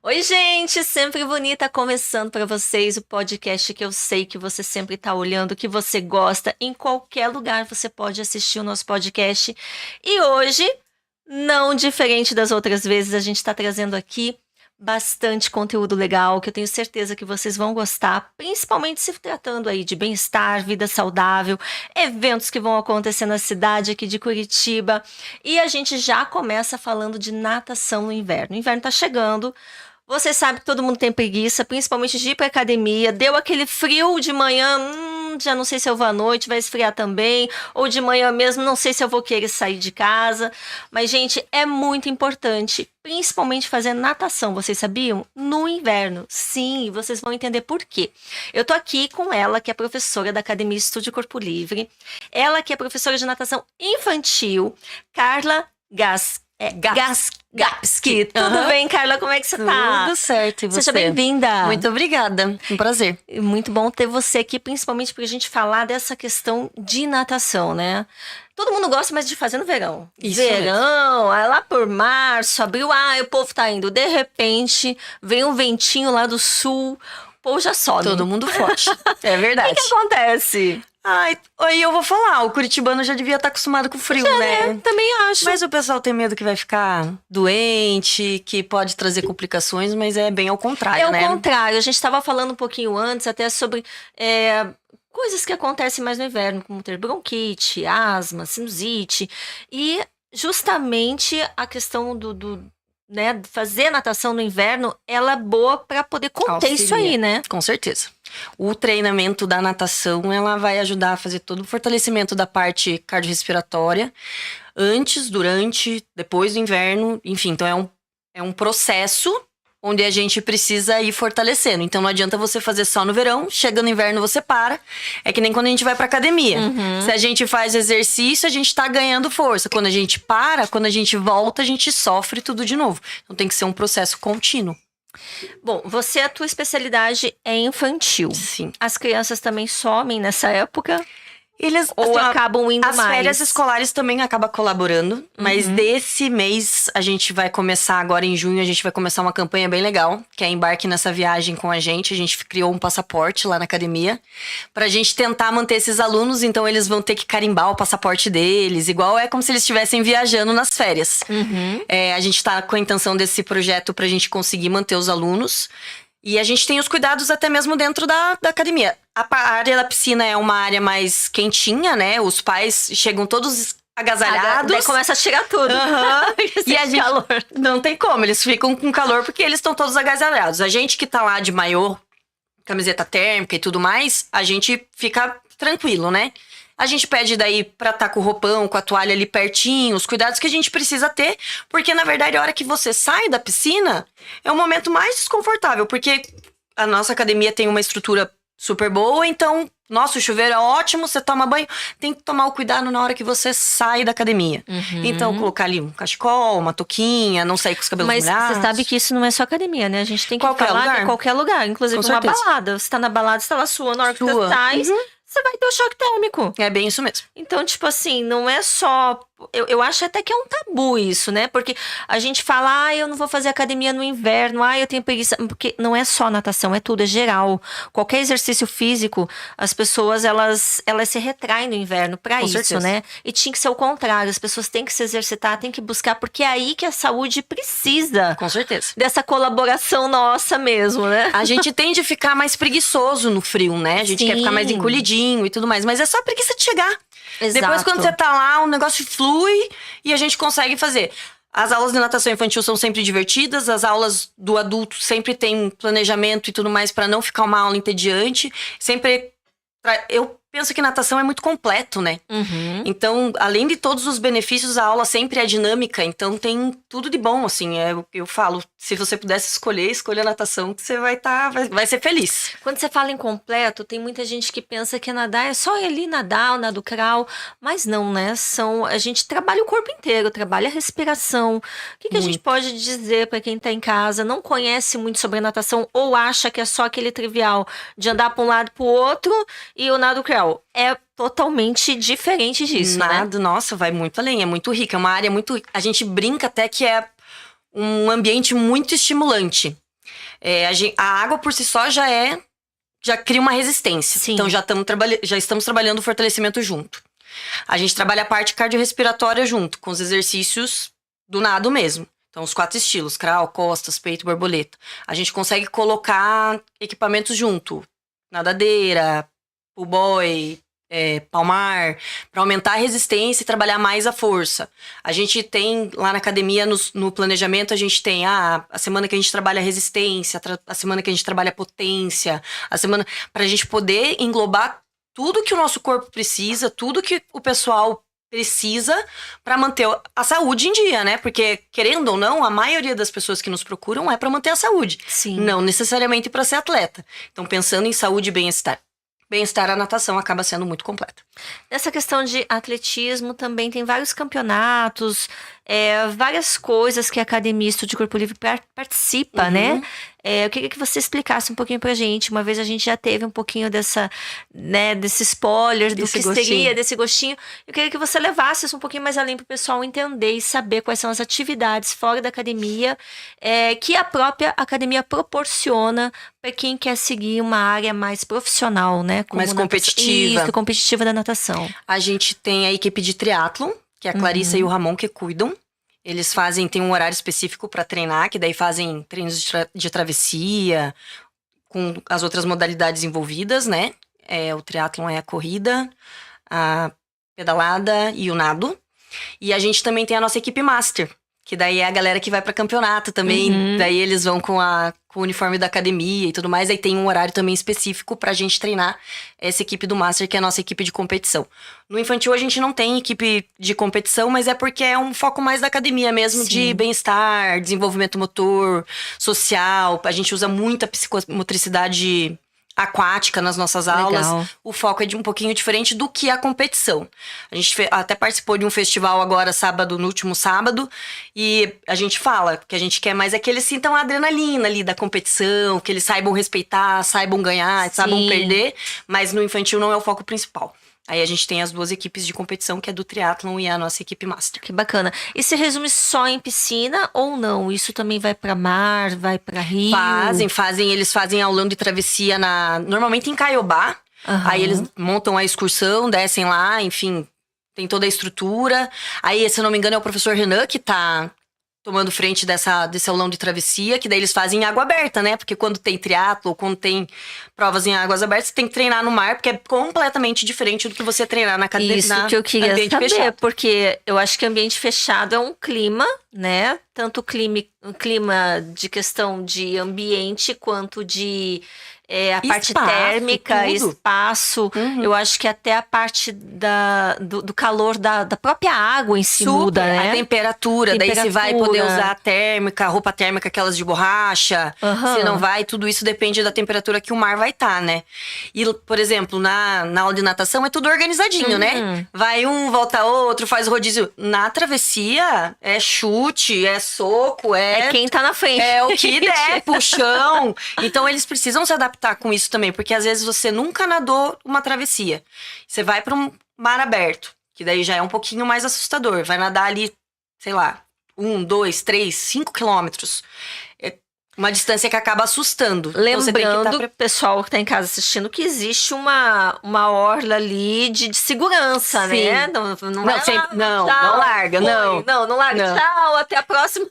Oi, gente, sempre bonita começando para vocês o podcast que eu sei que você sempre está olhando, que você gosta. Em qualquer lugar você pode assistir o nosso podcast. E hoje, não diferente das outras vezes, a gente está trazendo aqui bastante conteúdo legal, que eu tenho certeza que vocês vão gostar, principalmente se tratando aí de bem-estar, vida saudável, eventos que vão acontecer na cidade aqui de Curitiba. E a gente já começa falando de natação no inverno. O inverno está chegando. Você sabe que todo mundo tem preguiça, principalmente de ir pra academia. Deu aquele frio de manhã, já não sei se eu vou à noite, vai esfriar também. Ou de manhã mesmo, não sei se eu vou querer sair de casa. Mas, gente, é muito importante, principalmente fazer natação. Vocês sabiam? No inverno. Sim, vocês vão entender por quê. Eu tô aqui com ela, que é professora da Academia Estúdio Corpo Livre. Ela que é professora de natação infantil, Carla Gapski. Tudo bem, Carla? Como é que você tá? Tudo certo, e você? Seja bem-vinda. Muito obrigada, um prazer. Muito bom ter você aqui, principalmente pra gente falar dessa questão de natação, né? Todo mundo gosta mais de fazer no verão. Isso Verão, aí lá por março, abril, o povo tá indo. De repente, vem um ventinho lá do sul, o povo já sobe. Todo mundo forte. É O verdade. que acontece? Ai, aí eu vou falar, o curitibano já devia estar acostumado com o frio, né? Também acho. Mas o pessoal tem medo que vai ficar doente, que pode trazer complicações, mas é bem ao contrário, É o né? contrário. A gente estava falando um pouquinho antes até sobre coisas que acontecem mais no inverno, como ter bronquite, asma, sinusite. E justamente a questão né, fazer natação no inverno, ela é boa para poder conter isso aí, né? Com certeza. O treinamento da natação, ela vai ajudar a fazer todo o fortalecimento da parte cardiorrespiratória, antes, durante, depois do inverno, enfim, então é um processo onde a gente precisa ir fortalecendo. Então não adianta você fazer só no verão, chega no inverno você para. É que nem quando a gente vai pra academia. Se a gente faz exercício, a gente tá ganhando força. Quando a gente para, quando a gente volta, a gente sofre tudo de novo. Então tem que ser um processo contínuo. Bom, a tua especialidade é infantil. Sim. As crianças também somem nessa época? Eles Ou assim, ó, acabam indo as mais? férias escolares também acabam colaborando, mas desse mês a gente vai começar agora em junho, a gente vai começar uma campanha bem legal, que é embarque nessa viagem com a gente criou um passaporte lá na academia, pra gente tentar manter esses alunos, então eles vão ter que carimbar o passaporte deles, igual é como se eles estivessem viajando nas férias. A gente tá com a intenção desse projeto pra gente conseguir manter os alunos. E a gente tem os cuidados até mesmo dentro da academia. A área da piscina é uma área mais quentinha, né? Os pais chegam todos agasalhados. Daí começa a tirar tudo. E a gente calor. não tem como, eles ficam com calor porque eles estão todos agasalhados. A gente que tá lá de maiô, camiseta térmica e tudo mais, a gente fica tranquilo, né? A gente pede daí pra estar com o roupão, com a toalha ali pertinho, os cuidados que a gente precisa ter, porque na verdade a hora que você sai da piscina é o momento mais desconfortável, porque a nossa academia tem uma estrutura super boa, então, nossa, o chuveiro é ótimo, você toma banho, tem que tomar o cuidado na hora que você sai da academia. Então, colocar ali um cachecol, uma touquinha, não sair com os cabelos Mas molhados. você sabe que isso não é só academia, né? A gente tem que Qualquer falar lugar. que é qualquer lugar. Inclusive Com uma certeza. balada. Você tá na balada, você tá lá suando, na hora que você Sua. sai, você vai ter o choque térmico. É bem isso mesmo. Então, tipo assim, não é só... Eu acho até que é um tabu isso, né? Porque a gente fala, eu não vou fazer academia no inverno, eu tenho preguiça. Porque não é só natação, é tudo, é geral. Qualquer exercício físico, as pessoas, elas se retraem no inverno pra Com isso, certeza. né? E tinha que ser o contrário, as pessoas têm que se exercitar, têm que buscar, porque é aí que a saúde precisa Com certeza. dessa colaboração nossa mesmo, né? A gente tende a ficar mais preguiçoso no frio, né? A gente quer ficar mais Sim. encolhidinho e tudo mais. Mas é só preguiça de chegar. Exato. Depois, quando você tá lá, o negócio flui e a gente consegue fazer. As aulas de natação infantil são sempre divertidas. As aulas do adulto sempre tem planejamento e tudo mais pra não ficar uma aula entediante. Sempre... Eu penso que natação é muito completo, né? Então, além de todos os benefícios, a aula sempre é dinâmica. Então, tem tudo de bom, assim. Eu falo, se você pudesse escolha a natação, que você vai ser feliz. Quando você fala em completo, tem muita gente que pensa que nadar é só ir ali nadar, o nado crawl, mas não, né? A gente trabalha o corpo inteiro, trabalha a respiração. O que a gente pode dizer para quem tá em casa, não conhece muito sobre natação ou acha que é só aquele trivial de andar para um lado para o outro e o nado crawl? É totalmente diferente disso, né? Nossa, vai muito além, é muito rica. É uma área muito... A gente brinca até que é um ambiente muito estimulante. A água por si só já cria uma resistência. Sim. Então já estamos trabalhando o fortalecimento junto. A gente trabalha a parte cardiorrespiratória junto, com os exercícios do nado mesmo. Então, os 4 estilos, crawl, costas, peito, borboleta. A gente consegue colocar equipamentos junto. Nadadeira, pull boy, palmar, para aumentar a resistência e trabalhar mais a força. A gente tem lá na academia, no planejamento, a gente tem a semana que a gente trabalha resistência, a semana que a gente trabalha potência, a semana para a gente poder englobar tudo que o nosso corpo precisa, tudo que o pessoal precisa para manter a saúde em dia, né? Porque, querendo ou não, a maioria das pessoas que nos procuram é para manter a saúde. Sim. Não necessariamente para ser atleta. Então, pensando em saúde e bem-estar, a natação acaba sendo muito completa. Nessa questão de atletismo, também tem vários campeonatos, várias coisas que a Academia Estúdio Corpo Livre participa, né? Eu queria que você explicasse um pouquinho pra gente. Uma vez a gente já teve um pouquinho desse spoiler, do que seria, desse gostinho. Eu queria que você levasse isso um pouquinho mais além pro pessoal entender e saber quais são as atividades fora da academia que a própria academia proporciona para quem quer seguir uma área mais profissional, né? Como mais competitiva. Isso, competitiva da natação. A gente tem a equipe de triatlon, que é a Clarissa e o Ramon que cuidam. Eles tem um horário específico para treinar, que daí fazem treinos de travessia, com as outras modalidades envolvidas, né? O triatlon é a corrida, a pedalada e o nado. E a gente também tem a nossa equipe master, que daí é a galera que vai para campeonato também. Daí eles vão com o uniforme da academia e tudo mais. Aí tem um horário também específico pra gente treinar essa equipe do Master, que é a nossa equipe de competição. No infantil a gente não tem equipe de competição, mas é porque é um foco mais da academia mesmo, Sim. de bem-estar, desenvolvimento motor, social. A gente usa muita psicomotricidade aquática nas nossas aulas. Legal. O foco é um pouquinho diferente do que a competição. A gente até participou de um festival agora, no último sábado, e a gente fala que a gente quer mais é que eles sintam a adrenalina ali da competição, que eles saibam respeitar, saibam ganhar, saibam perder, mas no infantil não é o foco principal. Aí a gente tem as 2 equipes de competição, que é do triatlon e a nossa equipe master. Que bacana. E se resume só em piscina ou não? Isso também vai pra mar, vai pra rio? Eles fazem aulão de travessia normalmente em Caiobá. Aí eles montam a excursão, descem lá, enfim, tem toda a estrutura. Aí, se eu não me engano, é o professor Renan que tá tomando frente desse aulão de travessia, que daí eles fazem em água aberta, né? Porque quando tem triatlo, quando tem provas em águas abertas, você tem que treinar no mar, porque é completamente diferente do que você treinar na academia. Isso que eu queria saber, fechado. Porque eu acho que ambiente fechado é um clima, né? Tanto um clima de questão de ambiente, quanto de a parte térmica, tudo. espaço. Eu acho que até a parte do calor da própria água em si muda, né? A temperatura, daí se vai poder usar a térmica, roupa térmica, aquelas de borracha. Se não vai, tudo isso depende da temperatura que o mar vai estar, né? E, por exemplo, na aula de natação é tudo organizadinho, né? Vai um, volta outro, faz rodízio. Na travessia, é chute, é soco, É quem tá na frente. É o que der, puxão. Então, eles precisam se adaptar com isso também, porque às vezes você nunca nadou uma travessia. Você vai para um mar aberto, que daí já é um pouquinho mais assustador. Vai nadar ali, sei lá, 1, 2, 3, 5 quilômetros. É uma distância que acaba assustando. Lembrando, pessoal que tá em casa assistindo, que existe uma orla ali de segurança, né? Não larga, não. Não larga. Tchau, até a próxima.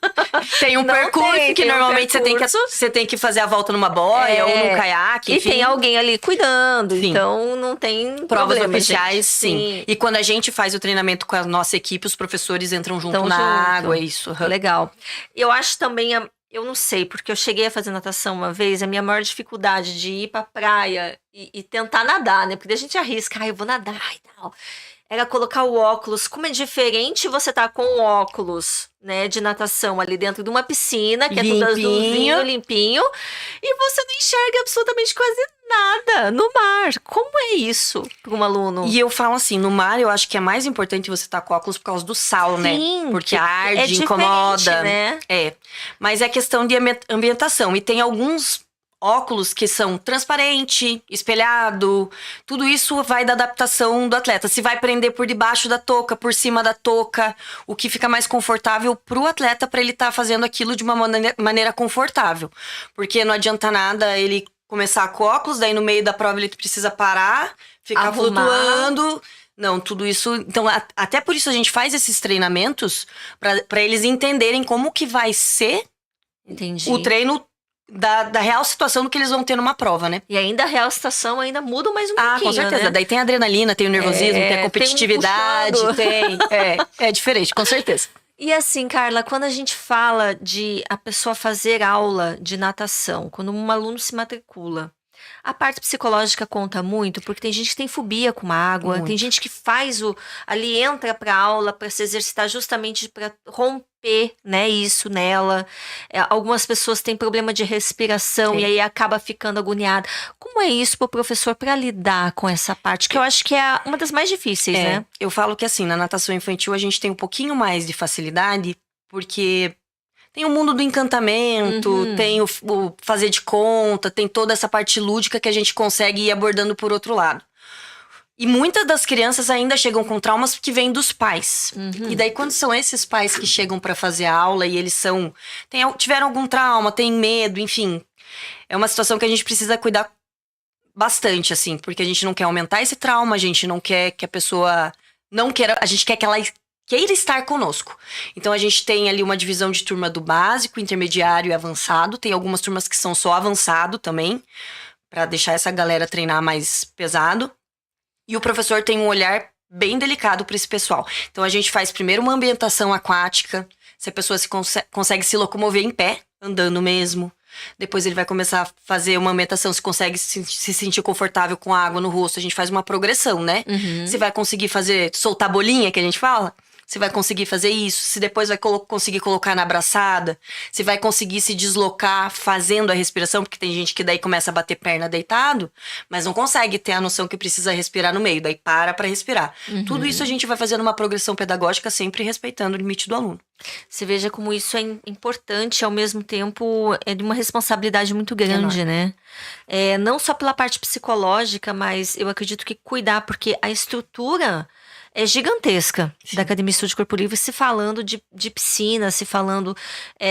Tem um percurso que normalmente você tem que fazer a volta numa boia ou num caiaque. E tem alguém ali cuidando, Sim. Então não tem provas problema, oficiais, gente. sim. E quando a gente faz o treinamento com a nossa equipe, os professores entram junto na água, é isso. Legal. Eu acho também... Eu não sei, porque eu cheguei a fazer natação uma vez, a minha maior dificuldade de ir pra praia e tentar nadar, né? Porque daí a gente arrisca, eu vou nadar e tal. Era colocar o óculos. Como é diferente você tá com o óculos, né, de natação ali dentro de uma piscina, que é tudo azulzinho, limpinho, e você não enxerga absolutamente quase nada no mar. Como é isso para um aluno? E eu falo assim, no mar eu acho que é mais importante você estar com óculos por causa do sal, né? Sim, porque arde, incomoda. né? Mas é questão de ambientação. E tem alguns óculos que são transparente, espelhado, tudo isso vai da adaptação do atleta. Se vai prender por debaixo da touca, por cima da touca, o que fica mais confortável pro atleta para ele estar fazendo aquilo de uma maneira confortável. Porque não adianta nada ele começar com óculos, daí no meio da prova ele precisa parar, ficar flutuando. Não, tudo isso... Então, até por isso a gente faz esses treinamentos para eles entenderem como que vai ser o treino da real situação do que eles vão ter numa prova, né? E ainda a real situação ainda muda mais um pouquinho, com certeza. Né? Daí tem a adrenalina, tem o nervosismo, tem a competitividade, tem... É diferente, com certeza. E assim, Carla, quando a gente fala de a pessoa fazer aula de natação, quando um aluno se matricula, a parte psicológica conta muito, porque tem gente que tem fobia com água, tem gente que ali entra pra aula para se exercitar justamente para romper, né, isso nela. Algumas pessoas têm problema de respiração e aí acaba ficando agoniada. Como é isso pro professor para lidar com essa parte? Que eu acho que é uma das mais difíceis, né? Eu falo que assim, na natação infantil a gente tem um pouquinho mais de facilidade, porque tem o mundo do encantamento, tem o fazer de conta, tem toda essa parte lúdica que a gente consegue ir abordando por outro lado. E muitas das crianças ainda chegam com traumas que vêm dos pais. E daí, quando são esses pais que chegam para fazer a aula e eles tiveram algum trauma, têm medo, enfim. É uma situação que a gente precisa cuidar bastante, assim. Porque a gente não quer aumentar esse trauma, a gente não quer que a pessoa não queira... A gente quer que ela queira estar conosco. Então, a gente tem ali uma divisão de turma do básico, intermediário e avançado. Tem algumas turmas que são só avançado também, para deixar essa galera treinar mais pesado. E o professor tem um olhar bem delicado para esse pessoal. Então, a gente faz primeiro uma ambientação aquática, se a pessoa consegue se locomover em pé, andando mesmo. Depois ele vai começar a fazer uma ambientação, se consegue se sentir confortável com a água no rosto. A gente faz uma progressão, né? Se vai conseguir soltar bolinha, que a gente fala. Se vai conseguir fazer isso, se depois vai conseguir colocar na abraçada, se vai conseguir se deslocar fazendo a respiração, porque tem gente que daí começa a bater perna deitado, mas não consegue ter a noção que precisa respirar no meio, daí para respirar. Tudo isso a gente vai fazendo uma progressão pedagógica, sempre respeitando o limite do aluno. Você veja como isso é importante, ao mesmo tempo é de uma responsabilidade muito grande, né? Não só pela parte psicológica, mas eu acredito que cuidar, porque a estrutura é gigantesca da Academia Estúdio Corpo Livre, se falando de piscina, se falando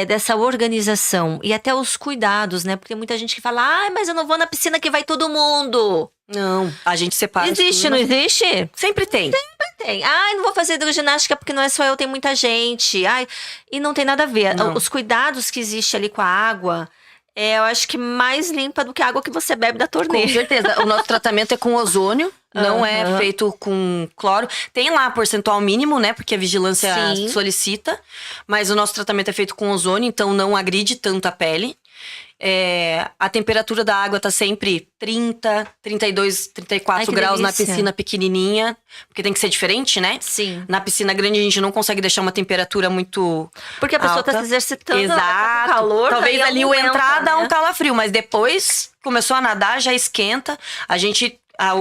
dessa organização e até os cuidados, né? Porque tem muita gente que fala, mas eu não vou na piscina que vai todo mundo. Não, a gente separa. Existe, não existe? Sempre tem. Sempre tem. Não vou fazer hidroginástica porque não é só eu, tem muita gente. E não tem nada a ver. Não. Os cuidados que existe ali com a água, eu acho que mais limpa do que a água que você bebe da torneira. Com certeza. O nosso tratamento é com ozônio, não é feito com cloro. Tem lá percentual mínimo, né? Porque a vigilância solicita. Mas o nosso tratamento é feito com ozônio, então não agride tanto a pele. A temperatura da água tá sempre 30, 32, 34 graus na piscina pequenininha. Porque tem que ser diferente, né? Sim. Na piscina grande a gente não consegue deixar uma temperatura muito porque a pessoa alta. Tá se exercitando, exato. Tá com calor. Talvez ali o entrar dá um calafrio, mas depois começou a nadar, já esquenta.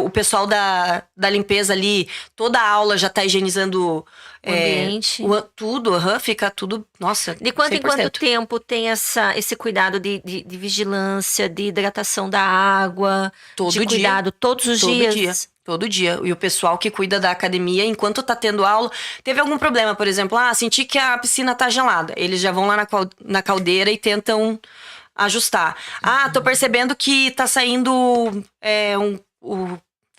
O pessoal da limpeza ali, toda a aula já tá higienizando o ambiente. Tudo, fica tudo, nossa, De quanto 100%. em quanto tempo tem esse cuidado de vigilância, de hidratação da água? De cuidado todos os dias? Todo dia. E o pessoal que cuida da academia, enquanto tá tendo aula, teve algum problema, por exemplo, senti que a piscina tá gelada. Eles já vão lá na caldeira e tentam ajustar. Tô percebendo que tá saindo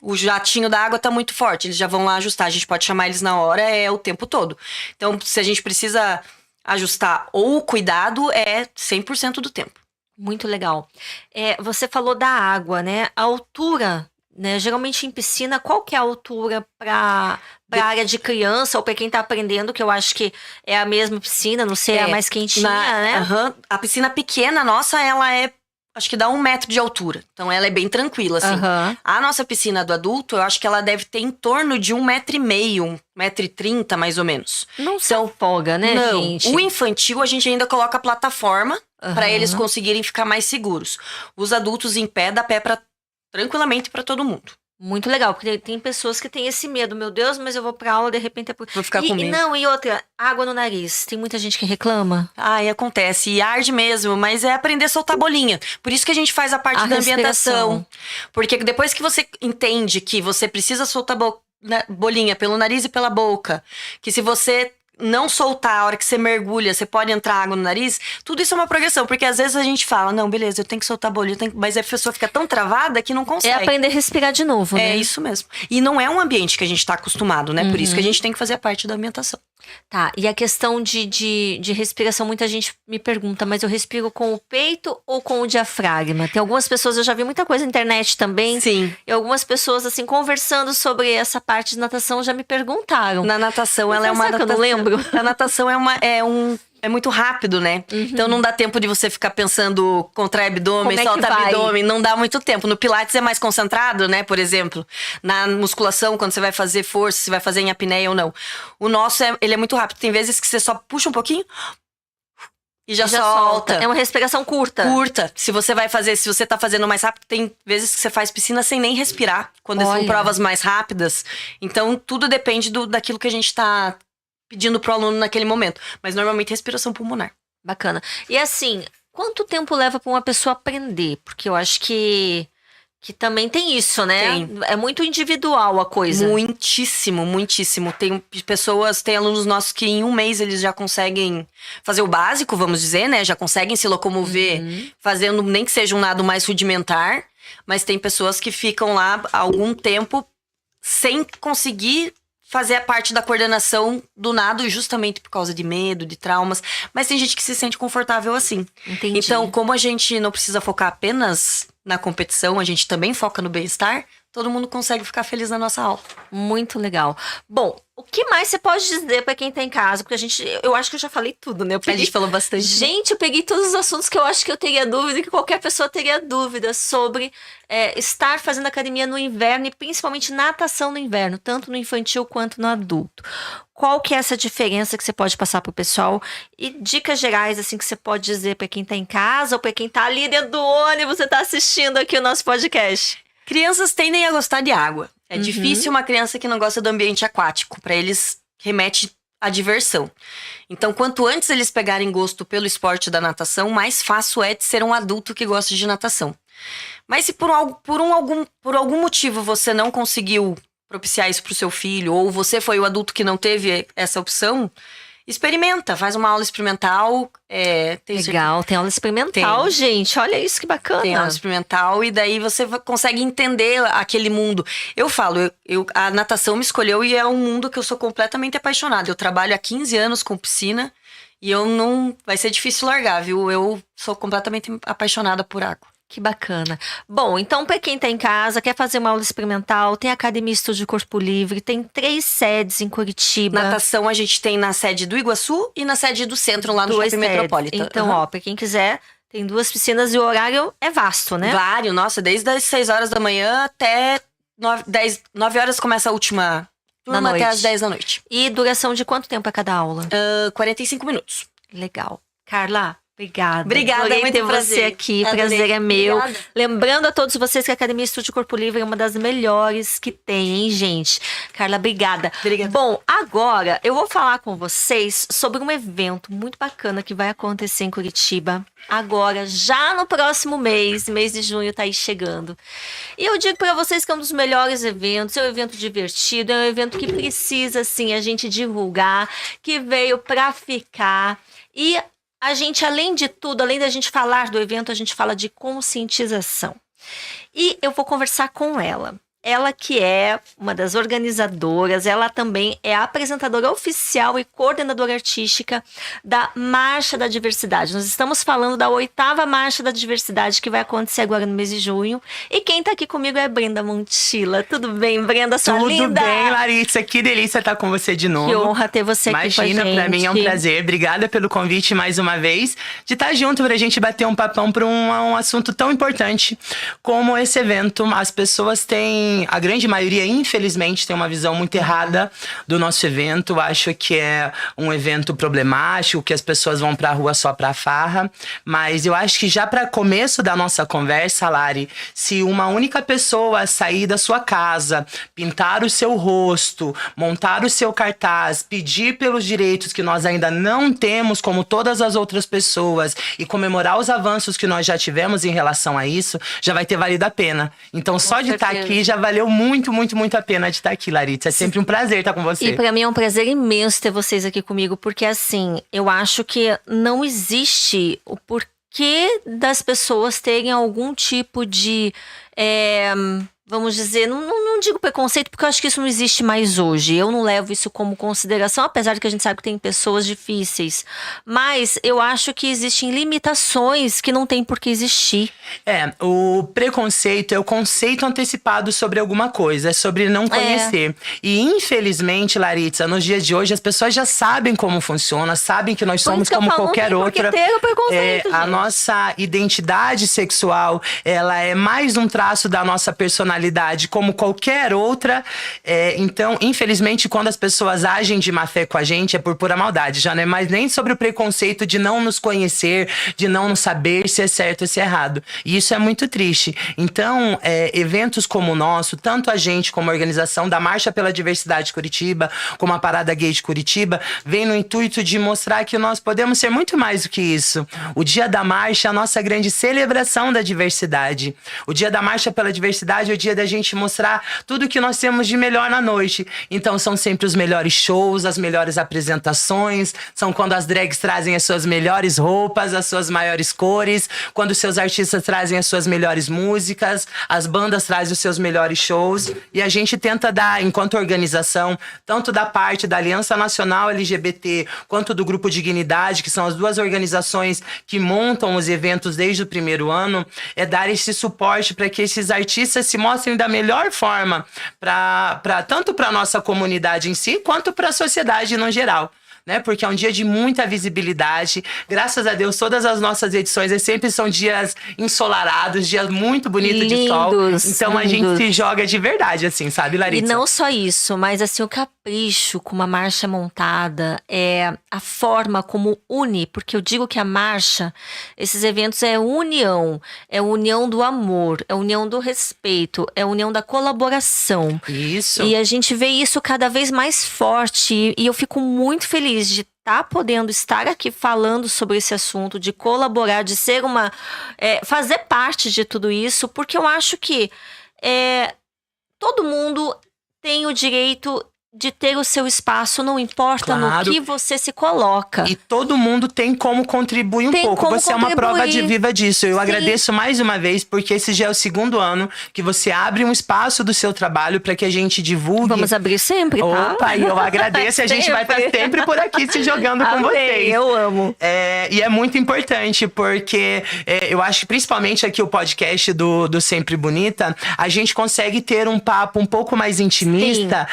o jatinho da água tá muito forte, eles já vão lá ajustar. A gente pode chamar eles na hora, o tempo todo. Então, se a gente precisa ajustar ou o cuidado, 100% do tempo. Muito legal. Você falou da água, né? A altura, né? Geralmente em piscina, qual que é a altura para área de criança ou para quem tá aprendendo, que eu acho que é a mesma piscina, não sei, é a mais quentinha, né? A piscina pequena nossa, ela acho que dá 1 metro de altura. Então, ela é bem tranquila, assim. A nossa piscina do adulto, eu acho que ela deve ter em torno de 1,5 metro, 1,30 m, mais ou menos. Não se afoga, né, não. gente? O infantil, a gente ainda coloca plataforma para eles conseguirem ficar mais seguros. Os adultos em pé, dá pé tranquilamente para todo mundo. Muito legal, porque tem pessoas que têm esse medo. Meu Deus, mas eu vou pra aula, de repente... Vou ficar com medo. Não, e outra, água no nariz. Tem muita gente que reclama. E acontece. E arde mesmo, mas é aprender a soltar bolinha. Por isso que a gente faz a parte da ambientação. Porque depois que você entende que você precisa soltar bolinha pelo nariz e pela boca, que se você não soltar a hora que você mergulha, você pode entrar água no nariz, tudo isso é uma progressão, porque às vezes a gente fala, não, beleza, eu tenho que soltar a bolinha, mas a pessoa fica tão travada que não consegue. É aprender a respirar de novo, né? É isso mesmo. E não é um ambiente que a gente tá acostumado, né? Por isso que a gente tem que fazer a parte da ambientação. Tá, e a questão de respiração, muita gente me pergunta, mas eu respiro com o peito ou com o diafragma? Tem algumas pessoas, eu já vi muita coisa na internet também. Sim. E algumas pessoas, assim, conversando sobre essa parte de natação, já me perguntaram. Na natação, ela é uma natação. Eu não lembro. A natação é muito rápido, né? Então não dá tempo de você ficar pensando contrai abdômen, solta abdômen. Não dá muito tempo. No Pilates é mais concentrado, né? Por exemplo. Na musculação, quando você vai fazer força, se vai fazer em apneia ou não. O nosso, ele é muito rápido. Tem vezes que você só puxa um pouquinho e já solta. É uma respiração curta. Curta. Se você tá fazendo mais rápido, tem vezes que você faz piscina sem nem respirar. Quando são provas mais rápidas. Então tudo depende daquilo que a gente tá pedindo pro aluno naquele momento. Mas normalmente respiração pulmonar. Bacana. E assim, quanto tempo leva pra uma pessoa aprender? Porque eu acho que também tem isso, né? Tem. É muito individual a coisa. Muitíssimo, muitíssimo. Tem alunos nossos que em um mês eles já conseguem fazer o básico, vamos dizer, né? Já conseguem se locomover fazendo nem que seja um nado mais rudimentar. Mas tem pessoas que ficam lá há algum tempo sem conseguir fazer a parte da coordenação do nado justamente por causa de medo, de traumas. Mas tem gente que se sente confortável assim. Entendi. Então, como a gente não precisa focar apenas na competição, a gente também foca no bem-estar, todo mundo consegue ficar feliz na nossa aula. Muito legal. Bom, o que mais você pode dizer pra quem tá em casa? Porque eu acho que eu já falei tudo, né? A gente falou bastante. Gente, eu peguei todos os assuntos que eu acho que eu teria dúvida, que qualquer pessoa teria dúvida sobre estar fazendo academia no inverno e principalmente natação no inverno, tanto no infantil quanto no adulto. Qual que é essa diferença que você pode passar pro pessoal? E dicas gerais, assim, que você pode dizer pra quem tá em casa ou pra quem tá ali dentro do ônibus, você tá assistindo aqui o nosso podcast? Crianças tendem a gostar de água. É difícil uma criança que não gosta do ambiente aquático. Para eles, remete à diversão. Então, quanto antes eles pegarem gosto pelo esporte da natação, mais fácil é de ser um adulto que gosta de natação. Mas se por algum motivo você não conseguiu propiciar isso pro seu filho, ou você foi o adulto que não teve essa opção, experimenta, faz uma aula experimental. Legal, tem aula experimental, gente. Olha isso, que bacana. Tem aula experimental e daí você consegue entender aquele mundo. Eu falo, a natação me escolheu e é um mundo que eu sou completamente apaixonada. Eu trabalho há 15 anos com piscina e vai ser difícil largar, viu? Eu sou completamente apaixonada por água. Que bacana. Bom, então para quem tá em casa, quer fazer uma aula experimental, tem Academia Estúdio Corpo Livre, tem 3 sedes em Curitiba. Natação a gente tem na sede do Iguaçu e na sede do centro, lá no Shopping Metropolitan. Então, ó, pra quem quiser, tem 2 piscinas e o horário é vasto, né? Vário, nossa, desde as 6 horas da manhã até 9 horas começa a última turma até as 10 da noite. E duração de quanto tempo é cada aula? 45 minutos. Legal. Carla, obrigada. Obrigada, muito ter você aqui. Prazer é meu. Obrigada. Lembrando a todos vocês que a Academia Estúdio Corpo Livre é uma das melhores que tem, hein, gente? Carla, obrigada. Obrigada. Bom, agora eu vou falar com vocês sobre um evento muito bacana que vai acontecer em Curitiba. Agora, já no próximo mês de junho tá aí chegando. E eu digo pra vocês que é um dos melhores eventos, é um evento divertido, é um evento que precisa, assim, a gente divulgar, que veio pra ficar. E a gente, além de tudo, além da gente falar do evento, a gente fala de conscientização. E eu vou conversar com ela. Ela que é uma das organizadoras, ela também é a apresentadora oficial e coordenadora artística da Marcha da Diversidade. Nós estamos falando da 8ª Marcha da Diversidade, que vai acontecer agora no mês de junho. E quem tá aqui comigo é a Brenda Montilla. Tudo bem, Brenda, sua linda? Tudo bem, Larissa. Que delícia estar com você de novo. Que honra ter você aqui com a gente. Imagina, pra mim é um prazer. Obrigada pelo convite mais uma vez. De estar junto pra gente bater um papão pra um assunto tão importante como esse evento. As pessoas têm tem, a grande maioria, infelizmente, tem uma visão muito errada do nosso evento. Acho que é um evento problemático, que as pessoas vão pra rua só pra farra. Mas eu acho que já para começo da nossa conversa, Lari, se uma única pessoa sair da sua casa, pintar o seu rosto, montar o seu cartaz, pedir pelos direitos que nós ainda não temos, como todas as outras pessoas, e comemorar os avanços que nós já tivemos em relação a isso, já vai ter valido a pena. Então, só de estar aqui já valeu muito, muito, muito a pena de estar aqui, Laritza. É sempre um prazer estar com você. E pra mim é um prazer imenso ter vocês aqui comigo, porque assim, eu acho que não existe o porquê das pessoas terem algum tipo de, vamos dizer, não digo preconceito, porque eu acho que isso não existe mais hoje. Eu não levo isso como consideração, apesar de que a gente sabe que tem pessoas difíceis. Mas eu acho que existem limitações que não tem por que existir. O preconceito é o conceito antecipado sobre alguma coisa, é sobre não conhecer. E infelizmente, Laritza, nos dias de hoje, as pessoas já sabem como funciona, sabem que nós somos como qualquer outra. A nossa identidade sexual, ela é mais um traço da nossa personalidade, como qualquer outra. Então, infelizmente, quando as pessoas agem de má fé com a gente, é por pura maldade. Já não é mais nem sobre o preconceito de não nos conhecer, de não saber se é certo ou se é errado. E isso é muito triste. Então, eventos como o nosso, tanto a gente como a organização da Marcha pela Diversidade de Curitiba, como a Parada Gay de Curitiba, vem no intuito de mostrar que nós podemos ser muito mais do que isso. O Dia da Marcha é a nossa grande celebração da diversidade. O Dia da Marcha pela Diversidade é o dia da gente mostrar tudo que nós temos de melhor na noite. Então, são sempre os melhores shows, as melhores apresentações, são quando as drags trazem as suas melhores roupas, as suas maiores cores, quando os seus artistas trazem as suas melhores músicas, as bandas trazem os seus melhores shows, e a gente tenta dar, enquanto organização, tanto da parte da Aliança Nacional LGBT, quanto do Grupo Dignidade, que são as duas organizações que montam os eventos desde o primeiro ano, dar esse suporte para que esses artistas se mostrem da melhor forma, tanto para a nossa comunidade em si, quanto para a sociedade no geral. Porque é um dia de muita visibilidade. Graças a Deus, todas as nossas edições sempre são dias ensolarados, dias muito bonitos de sol. Então, a gente se joga de verdade, assim, sabe, Laritza? E não só isso, mas assim, o capricho com uma marcha montada, a forma como une, porque eu digo que a marcha, esses eventos é união do amor, é união do respeito, é união da colaboração. Isso. E a gente vê isso cada vez mais forte, e eu fico muito feliz de podendo estar aqui falando sobre esse assunto, de colaborar, de ser fazer parte de tudo isso, porque eu acho que todo mundo tem o direito de ter o seu espaço, não importa no que você se coloca. E todo mundo tem como contribuir um pouco. Você é uma prova viva disso. Eu agradeço mais uma vez, porque esse já é o segundo ano que você abre um espaço do seu trabalho para que a gente divulgue. Vamos abrir sempre, tá? Opa, e eu agradeço. A gente vai estar sempre por aqui se jogando com vocês. Eu amo. E é muito importante, porque eu acho que principalmente aqui o podcast do Sempre Bonita, a gente consegue ter um papo um pouco mais intimista,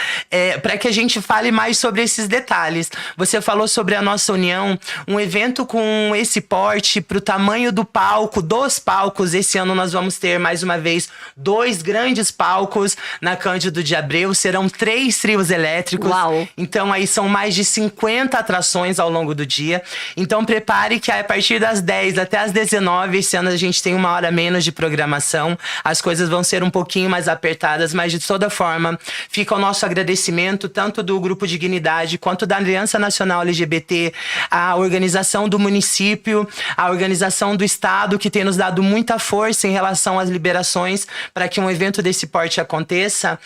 para que a gente fale mais sobre esses detalhes. Você falou sobre a nossa união, um evento com esse porte, pro tamanho do palco, dos palcos. Esse ano nós vamos ter, mais uma vez, 2 grandes palcos na Cândido de Abreu. Serão 3 trios elétricos. Uau. Então aí são mais de 50 atrações ao longo do dia. Então prepare que a partir das 10 até as 19, esse ano a gente tem 1 hora menos de programação. As coisas vão ser um pouquinho mais apertadas, mas de toda forma, fica o nosso agradecimento, tanto do Grupo Dignidade, quanto da Aliança Nacional LGBT, a organização do município, a organização do estado, que tem nos dado muita força em relação às liberações para que um evento desse porte aconteça.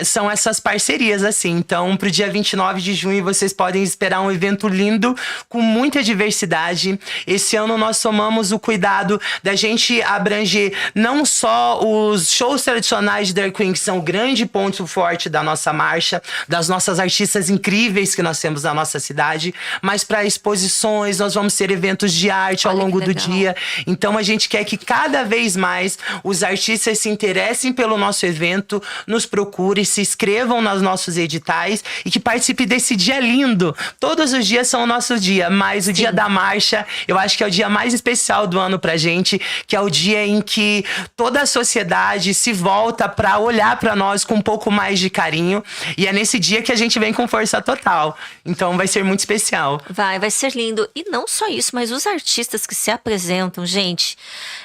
São essas parcerias, assim. Então, pro dia 29 de junho, vocês podem esperar um evento lindo, com muita diversidade. Esse ano nós tomamos o cuidado da gente abranger não só os shows tradicionais de drag queen, que são o grande ponto forte da nossa marcha. das nossas artistas incríveis que nós temos na nossa cidade, mas para exposições, nós vamos ter eventos de arte ao longo do dia. Então a gente quer que cada vez mais os artistas se interessem pelo nosso evento, nos procurem, se inscrevam nos nossos editais e que participem desse dia lindo. Todos os dias são o nosso dia, mas o dia da marcha, eu acho que é o dia mais especial do ano pra gente, que é o dia em que toda a sociedade se volta para olhar para nós com um pouco mais de carinho. E é nesse dia que a gente vem com força total. Então vai ser muito especial. Vai ser lindo. E não só isso, mas os artistas que se apresentam, gente,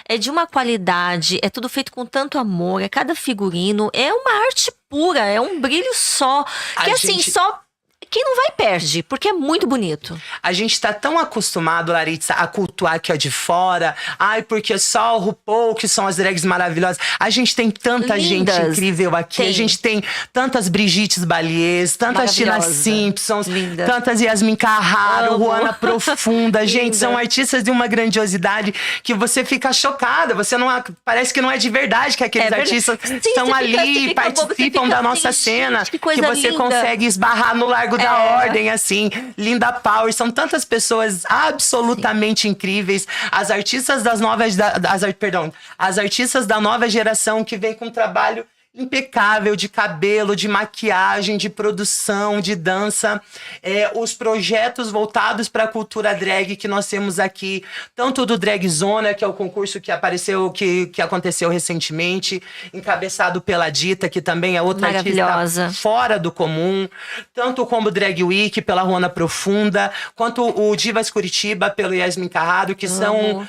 é de uma qualidade, é tudo feito com tanto amor, é cada figurino, é uma arte pura, é um brilho só. Que assim, só quem não vai perde, porque é muito bonito. A gente tá tão acostumado, Laritza, a cultuar que é de fora. Ai, porque só o RuPaul, que são as drags maravilhosas. A gente tem tanta gente incrível aqui. A gente tem tantas Brigittes Baliers, tantas Tina Simpsons, tantas Yasmin Carraro, Juana Profunda. Gente, são artistas de uma grandiosidade que você fica chocada. Você não parece que não é de verdade que aqueles artistas estão ali e participam da nossa cena. Que você consegue esbarrar no Largo da Ordem, assim, Linda Power, são tantas pessoas absolutamente incríveis, as artistas das novas, as artistas da nova geração que vem com um trabalho impecável de cabelo, de maquiagem, de produção, de dança, os projetos voltados para a cultura drag que nós temos aqui, tanto do Drag Zona, que é o concurso que apareceu, que aconteceu recentemente, encabeçado pela Dita, que também é outra artista fora do comum, tanto como o Drag Week, pela Juana Profunda, quanto o Divas Curitiba, pelo Yasmin Carraro, que são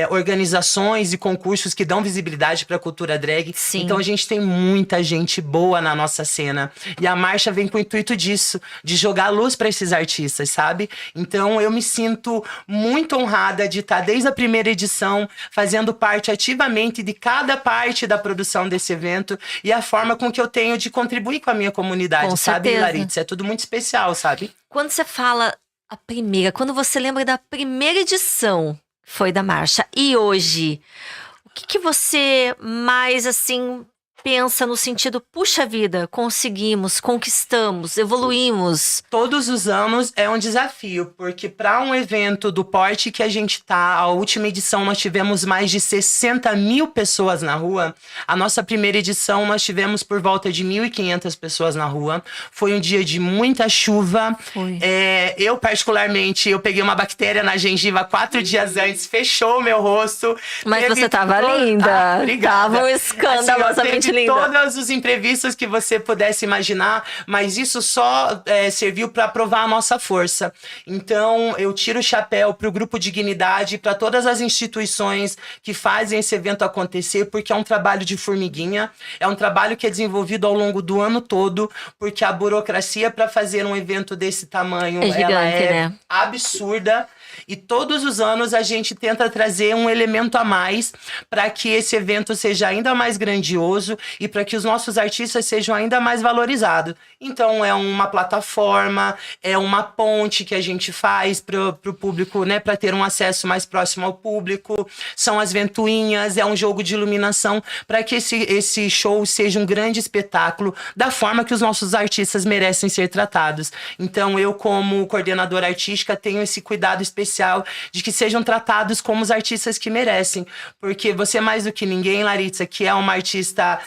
organizações e concursos que dão visibilidade para a cultura drag. Sim. Então a gente tem muita gente boa na nossa cena. E a marcha vem com o intuito disso, de jogar luz para esses artistas, sabe? Então eu me sinto muito honrada de estar desde a primeira edição fazendo parte ativamente de cada parte da produção desse evento e a forma com que eu tenho de contribuir com a minha comunidade, sabe, Laritza? É tudo muito especial, sabe? Quando você fala a primeira, quando você lembra da primeira edição, foi da marcha, e hoje, o que você mais, assim, pensa no sentido, puxa vida, conseguimos, conquistamos, evoluímos? Todos os anos é um desafio, porque para um evento do porte que a gente tá, a última edição nós tivemos mais de 60 mil pessoas na rua, a nossa primeira edição nós tivemos por volta de 1.500 pessoas na rua, foi um dia de muita chuva, eu particularmente, eu peguei uma bactéria na gengiva 4 dias antes, fechou o meu rosto. Mas você tava linda, obrigada. Tava um escandalosamente linda. Todos os imprevistos que você pudesse imaginar, mas isso só serviu para provar a nossa força. Então, eu tiro o chapéu para o Grupo Dignidade, para todas as instituições que fazem esse evento acontecer, porque é um trabalho de formiguinha, é um trabalho que é desenvolvido ao longo do ano todo, porque a burocracia para fazer um evento desse tamanho, ela é absurda. E todos os anos a gente tenta trazer um elemento a mais para que esse evento seja ainda mais grandioso e para que os nossos artistas sejam ainda mais valorizados. Então é uma plataforma, é uma ponte que a gente faz para o público, né, para ter um acesso mais próximo ao público. São as ventoinhas, é um jogo de iluminação para que esse show seja um grande espetáculo da forma que os nossos artistas merecem ser tratados. Então eu, como coordenadora artística, tenho esse cuidado especial de que sejam tratados como os artistas que merecem. Porque você, mais do que ninguém, Laritza, que é uma artista,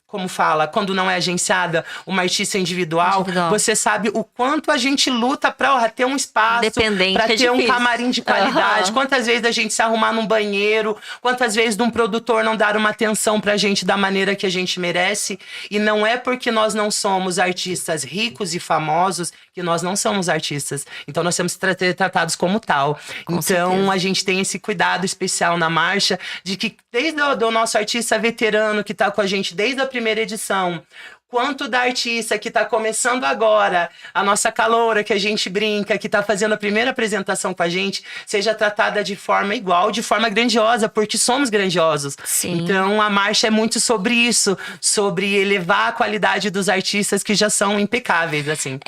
como fala, quando não é agenciada, uma artista individual, você sabe o quanto a gente luta pra ter um espaço, pra ter um camarim de qualidade. Quantas vezes a gente se arrumar num banheiro, quantas vezes de um produtor não dar uma atenção pra gente da maneira que a gente merece. E não é porque nós não somos artistas ricos e famosos que nós não somos artistas. Então nós temos que ser tratados como tal. Então a gente tem esse cuidado especial na marcha de que desde o nosso artista veterano que tá com a gente desde a primeira edição, quanto da artista que está começando agora, a nossa caloura que a gente brinca, que está fazendo a primeira apresentação com a gente, seja tratada de forma igual, de forma grandiosa, porque somos grandiosos. Sim. Então a marcha é muito sobre isso, sobre elevar a qualidade dos artistas que já são impecáveis, assim.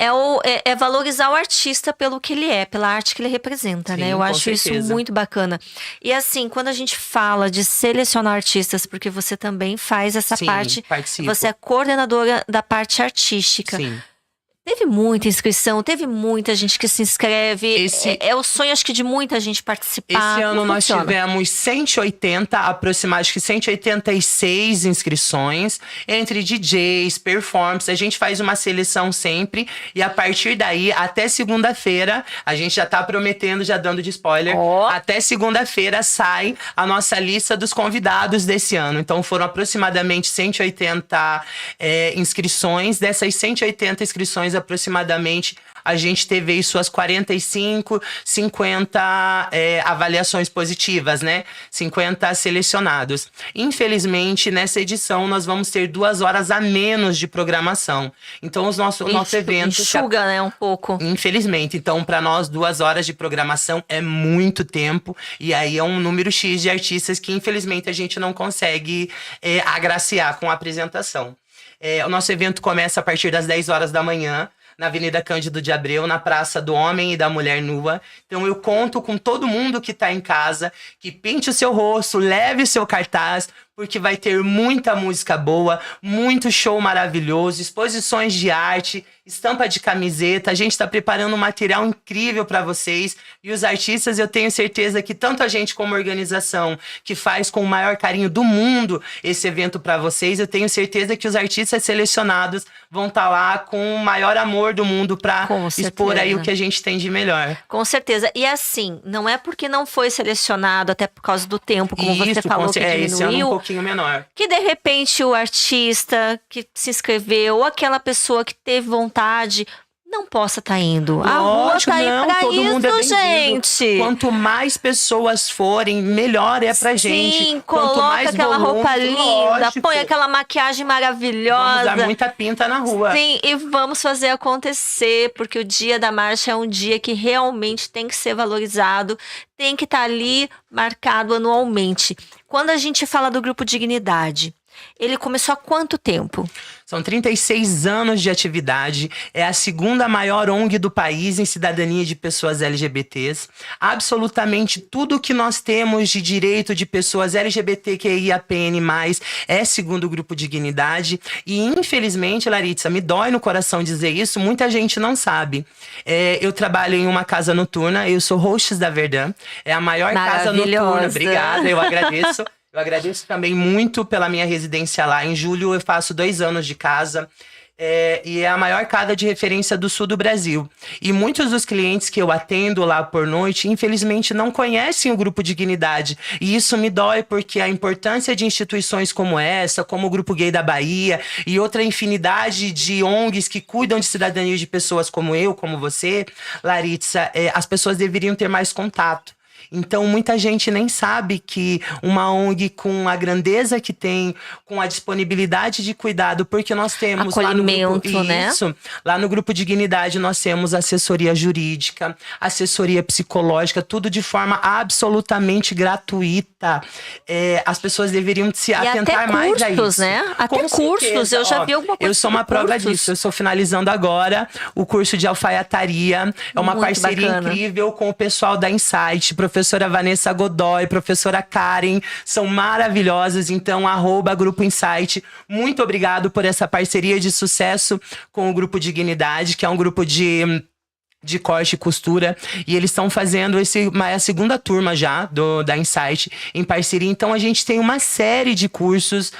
É valorizar o artista pelo que ele é, pela arte que ele representa, Sim, né? Eu acho certeza. Isso muito bacana. E assim, quando a gente fala de selecionar artistas, porque você também faz essa parte, participo. você é coordenadora da parte artística. Sim. Teve muita inscrição, teve muita gente que se inscreve. É o sonho, acho que, de muita gente participar. Esse ano Como nós funciona? tivemos 180, aproximadamente que 186 inscrições, entre DJs, performances. A gente faz uma seleção sempre. E a partir daí, até segunda-feira, a gente já tá prometendo, já dando de spoiler. Até segunda-feira sai a nossa lista dos convidados desse ano. Então foram aproximadamente 180 inscrições. Dessas 180 inscrições, aproximadamente, a gente teve aí suas 45, 50 avaliações positivas, né? 50 selecionados. Infelizmente, nessa edição, nós vamos ter 2 horas a menos de programação. Então, o nosso evento... Enxuga, né? Um pouco. Infelizmente. Então, para nós, 2 horas de programação é muito tempo. E aí é um número X de artistas que, infelizmente, a gente não consegue agraciar com a apresentação. O nosso evento começa a partir das 10 horas da manhã, na Avenida Cândido de Abreu, na Praça do Homem e da Mulher Nua. Então eu conto com todo mundo que tá em casa, que pinte o seu rosto, leve o seu cartaz, porque vai ter muita música boa, muito show maravilhoso, exposições de arte, estampa de camiseta. A gente está preparando um material incrível para vocês. E os artistas, eu tenho certeza que tanto a gente como a organização, que faz com o maior carinho do mundo esse evento para vocês, eu tenho certeza que os artistas selecionados vão estar lá com o maior amor do mundo para expor aí o que a gente tem de melhor. Com certeza. E assim, não é porque não foi selecionado, até por causa do tempo, como você falou, que diminuiu, um pouquinho menor. Que de repente o artista que se inscreveu, ou aquela pessoa que teve vontade, não possa estar indo. A rua tá aí pra todo isso, mundo é gente. Quanto mais pessoas forem, melhor é pra gente. Sim, Quanto coloca mais aquela volume, roupa linda, lógico. põe aquela maquiagem maravilhosa. Vamos dar muita pinta na rua. Sim, e vamos fazer acontecer, porque o dia da marcha é um dia que realmente tem que ser valorizado, tem que estar ali marcado anualmente. Quando a gente fala do Grupo Dignidade, ele começou há quanto tempo? São 36 anos de atividade, é a segunda maior ONG do país em cidadania de pessoas LGBTs. Absolutamente tudo que nós temos de direito de pessoas LGBTQIAPN+, é segundo o Grupo Dignidade. E infelizmente, Laritza, me dói no coração dizer isso, muita gente não sabe. Eu trabalho em uma casa noturna, eu sou hostess da Verdun, é a maior casa noturna. Obrigada, eu agradeço. Eu agradeço também muito pela minha residência lá. Em julho eu faço 2 anos de casa. E é a maior casa de referência do sul do Brasil. E muitos dos clientes que eu atendo lá por noite, infelizmente, não conhecem o Grupo Dignidade. E isso me dói, porque a importância de instituições como essa, como o Grupo Gay da Bahia e outra infinidade de ONGs que cuidam de cidadania de pessoas como eu, como você, Laritza, as pessoas deveriam ter mais contato. Então, muita gente nem sabe que uma ONG com a grandeza que tem, com a disponibilidade de cuidado, porque nós temos acolhimento, lá no grupo, né? Isso, lá no Grupo Dignidade nós temos assessoria jurídica, assessoria psicológica, tudo de forma absolutamente gratuita. As pessoas deveriam se atentar mais a isso. Né? Até cursos, eu já vi alguma coisa. Eu sou uma prova disso, eu estou finalizando agora o curso de alfaiataria. É uma parceria incrível com o pessoal da Insight, professora Vanessa Godoy, professora Karen, são maravilhosas. Então, @Grupo Insight. Muito obrigado por essa parceria de sucesso com o Grupo Dignidade, que é um grupo de corte e costura, e eles estão fazendo a segunda turma já da Insight em parceria. Então a gente tem uma série de cursos,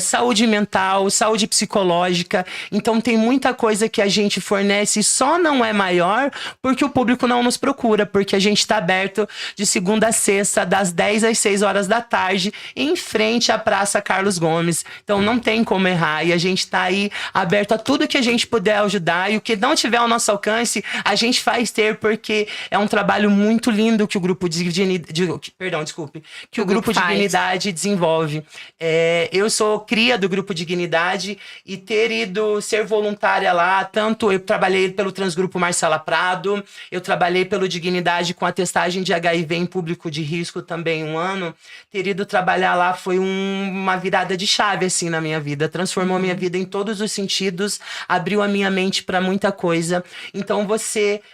saúde mental, saúde psicológica. Então tem muita coisa que a gente fornece, só não é maior porque o público não nos procura, porque a gente está aberto de segunda a sexta, das 10 às 6 horas da tarde, em frente à Praça Carlos Gomes. Então não tem como errar, e a gente está aí aberto a tudo que a gente puder ajudar, e o que não tiver ao nosso alcance, a gente faz ter, porque é um trabalho muito lindo que o Grupo Dignidade desenvolve. Eu sou cria do Grupo Dignidade, e ter ido ser voluntária lá, tanto eu trabalhei pelo Transgrupo Marcela Prado, eu trabalhei pelo Dignidade com a testagem de HIV em público de risco também 1 ano. Ter ido trabalhar lá foi uma virada de chave assim na minha vida, transformou a minha vida em todos os sentidos, abriu a minha mente para muita coisa. Então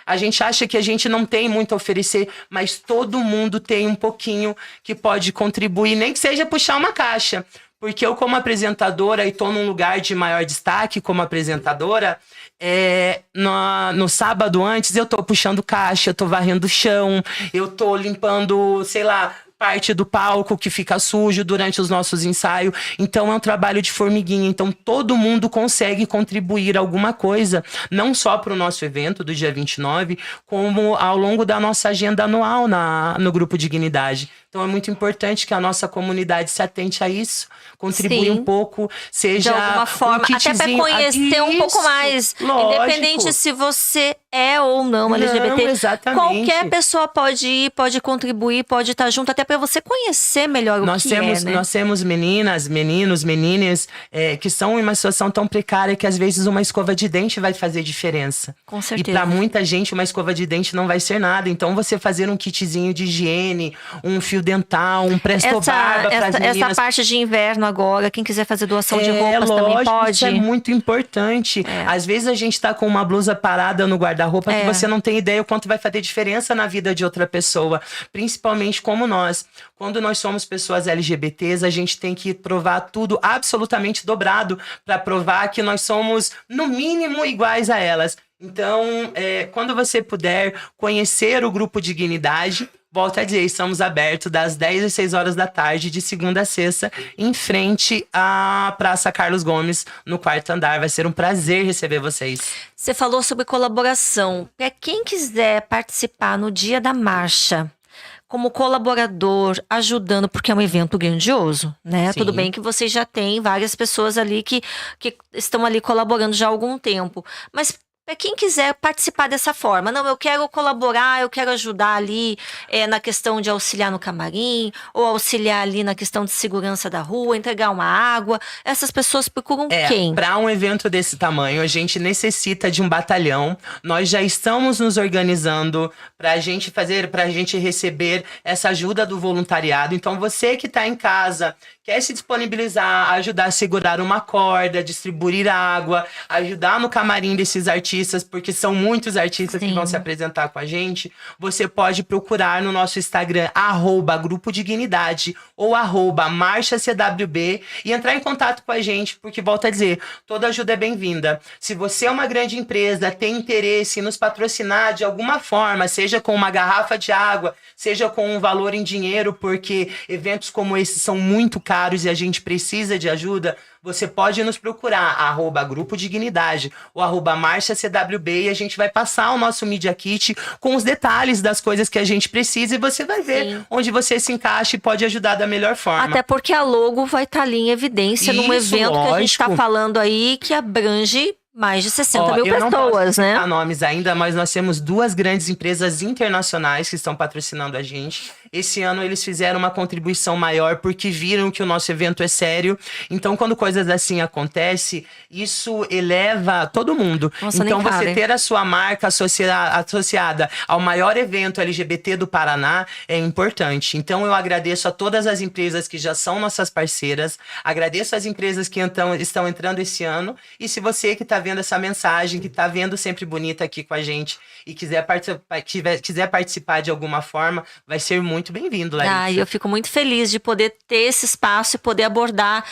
a gente acha que a gente não tem muito a oferecer, mas todo mundo tem um pouquinho que pode contribuir, nem que seja puxar uma caixa. Porque eu, como apresentadora, e tô num lugar de maior destaque como apresentadora, no sábado antes eu tô puxando caixa, eu tô varrendo o chão, eu tô limpando, sei lá, parte do palco que fica sujo durante os nossos ensaios. Então é um trabalho de formiguinha. Então todo mundo consegue contribuir alguma coisa, não só para o nosso evento do dia 29, como ao longo da nossa agenda anual no Grupo Dignidade. Então é muito importante que a nossa comunidade se atente a isso, contribui um pouco, seja de alguma forma, até para conhecer um pouco mais, lógico. Independente se você é ou não LGBT. Exatamente. Qualquer pessoa pode ir, pode contribuir, pode estar junto, até para você conhecer melhor o que é, né? Nós temos meninas, meninos, meninas que são em uma situação tão precária que às vezes uma escova de dente vai fazer diferença. Com certeza. E para muita gente uma escova de dente não vai ser nada. Então você fazer um kitzinho de higiene, um fio dental, um presto-barba para as meninas. Essa parte de inverno agora, quem quiser fazer doação de roupas também pode. Isso é muito importante. Às vezes a gente tá com uma blusa parada no guarda-roupa que você não tem ideia o quanto vai fazer diferença na vida de outra pessoa. Principalmente como nós. Quando nós somos pessoas LGBTs, a gente tem que provar tudo absolutamente dobrado para provar que nós somos, no mínimo, iguais a elas. Então, quando você puder conhecer o Grupo Dignidade, volto a dizer, estamos abertos das 10 às 6 horas da tarde, de segunda a sexta, em frente à Praça Carlos Gomes, no 4º andar. Vai ser um prazer receber vocês. Você falou sobre colaboração. Para quem quiser participar no dia da marcha, como colaborador, ajudando, porque é um evento grandioso, né? Sim. Tudo bem que vocês já têm várias pessoas ali que estão ali colaborando já há algum tempo. Mas para quem quiser participar dessa forma, não, eu quero colaborar, eu quero ajudar ali na questão de auxiliar no camarim, ou auxiliar ali na questão de segurança da rua, entregar uma água. Essas pessoas procuram quem? Para um evento desse tamanho, a gente necessita de um batalhão. Nós já estamos nos organizando para a gente receber essa ajuda do voluntariado. Então, você que está em casa, quer se disponibilizar, ajudar a segurar uma corda, distribuir água, ajudar no camarim desses artistas, porque são muitos artistas que vão se apresentar com a gente, você pode procurar no nosso Instagram, @Grupo Dignidade ou @MarchaCWB e entrar em contato com a gente, porque, volto a dizer, toda ajuda é bem-vinda. Se você é uma grande empresa, tem interesse em nos patrocinar de alguma forma, seja com uma garrafa de água, seja com um valor em dinheiro, porque eventos como esses são muito caros e a gente precisa de ajuda, você pode nos procurar, @Grupo Dignidade ou @MarchaCWB, e a gente vai passar o nosso Media Kit com os detalhes das coisas que a gente precisa e você vai ver onde você se encaixa e pode ajudar da melhor forma. Até porque a logo vai estar ali em evidência num evento que a gente está falando aí, que abrange mais de 60 mil pessoas, não posso né? nomes ainda, mas nós temos 2 grandes empresas internacionais que estão patrocinando a gente. Esse ano eles fizeram uma contribuição maior porque viram que o nosso evento é sério. Então, quando coisas assim acontecem, isso eleva todo mundo. Nossa, então, nem você cabe. ter a sua marca associada ao maior evento LGBT do Paraná é importante. Então, eu agradeço a todas as empresas que já são nossas parceiras. Agradeço as empresas que estão entrando esse ano. E se você que está vendo essa mensagem, que está vendo Sempre Bonita aqui com a gente e quiser participar de alguma forma, vai ser muito bem-vindo, Larissa. Eu fico muito feliz de poder ter esse espaço e poder abordar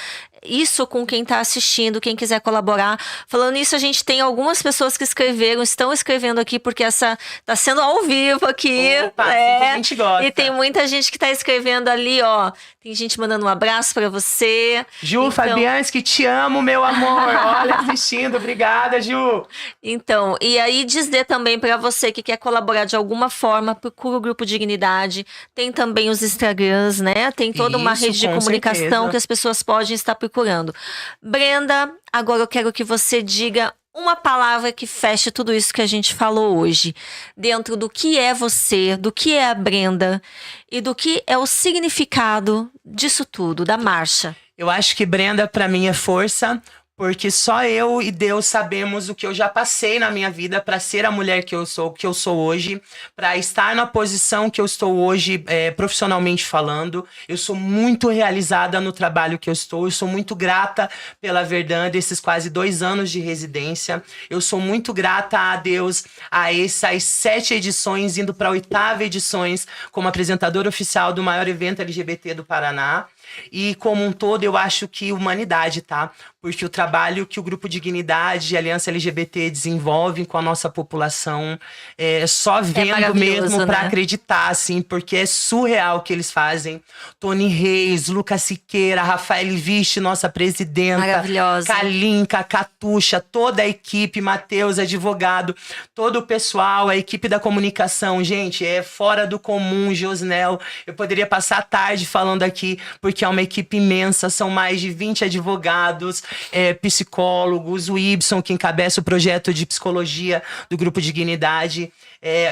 isso com quem está assistindo, quem quiser colaborar. Falando nisso, a gente tem algumas pessoas que estão escrevendo aqui, porque essa tá sendo ao vivo aqui. Opa, a gente gosta. E tem muita gente que tá escrevendo ali, ó. Tem gente mandando um abraço para você. Ju, Fabianski, te amo, meu amor. Olha, assistindo. Obrigada, Ju. Então, e aí dizer também para você que quer colaborar de alguma forma, procura o Grupo Dignidade. Tem também os Instagrams, né? Tem toda uma rede de comunicação certeza. Que as pessoas podem estar procurando. Brenda, agora eu quero que você diga uma palavra que feche tudo isso que a gente falou hoje. Dentro do que é você, do que é a Brenda e do que é o significado disso tudo, da marcha. Eu acho que Brenda, para mim, é força. Porque só eu e Deus sabemos o que eu já passei na minha vida para ser a mulher que eu sou hoje, para estar na posição que eu estou hoje, profissionalmente falando. Eu sou muito realizada no trabalho que eu sou muito grata pela Verdun, desses quase 2 anos de residência. Eu sou muito grata a Deus, a essas 7 edições, indo para a 8ª edições como apresentadora oficial do maior evento LGBT do Paraná. E como um todo, eu acho que humanidade, tá? Porque o trabalho que o Grupo Dignidade e a Aliança LGBT desenvolvem com a nossa população é só vendo mesmo para acreditar, assim, porque é surreal o que eles fazem. Tony Reis, Lucas Siqueira, Rafael Viche, nossa presidenta, maravilhosa, Kalinka, Catuxa, toda a equipe, Matheus, advogado, todo o pessoal, a equipe da comunicação, gente, é fora do comum, Josnel. Eu poderia passar a tarde falando aqui, porque é uma equipe imensa, são mais de 20 advogados, psicólogos, o Ibson, que encabeça o projeto de psicologia do Grupo Dignidade.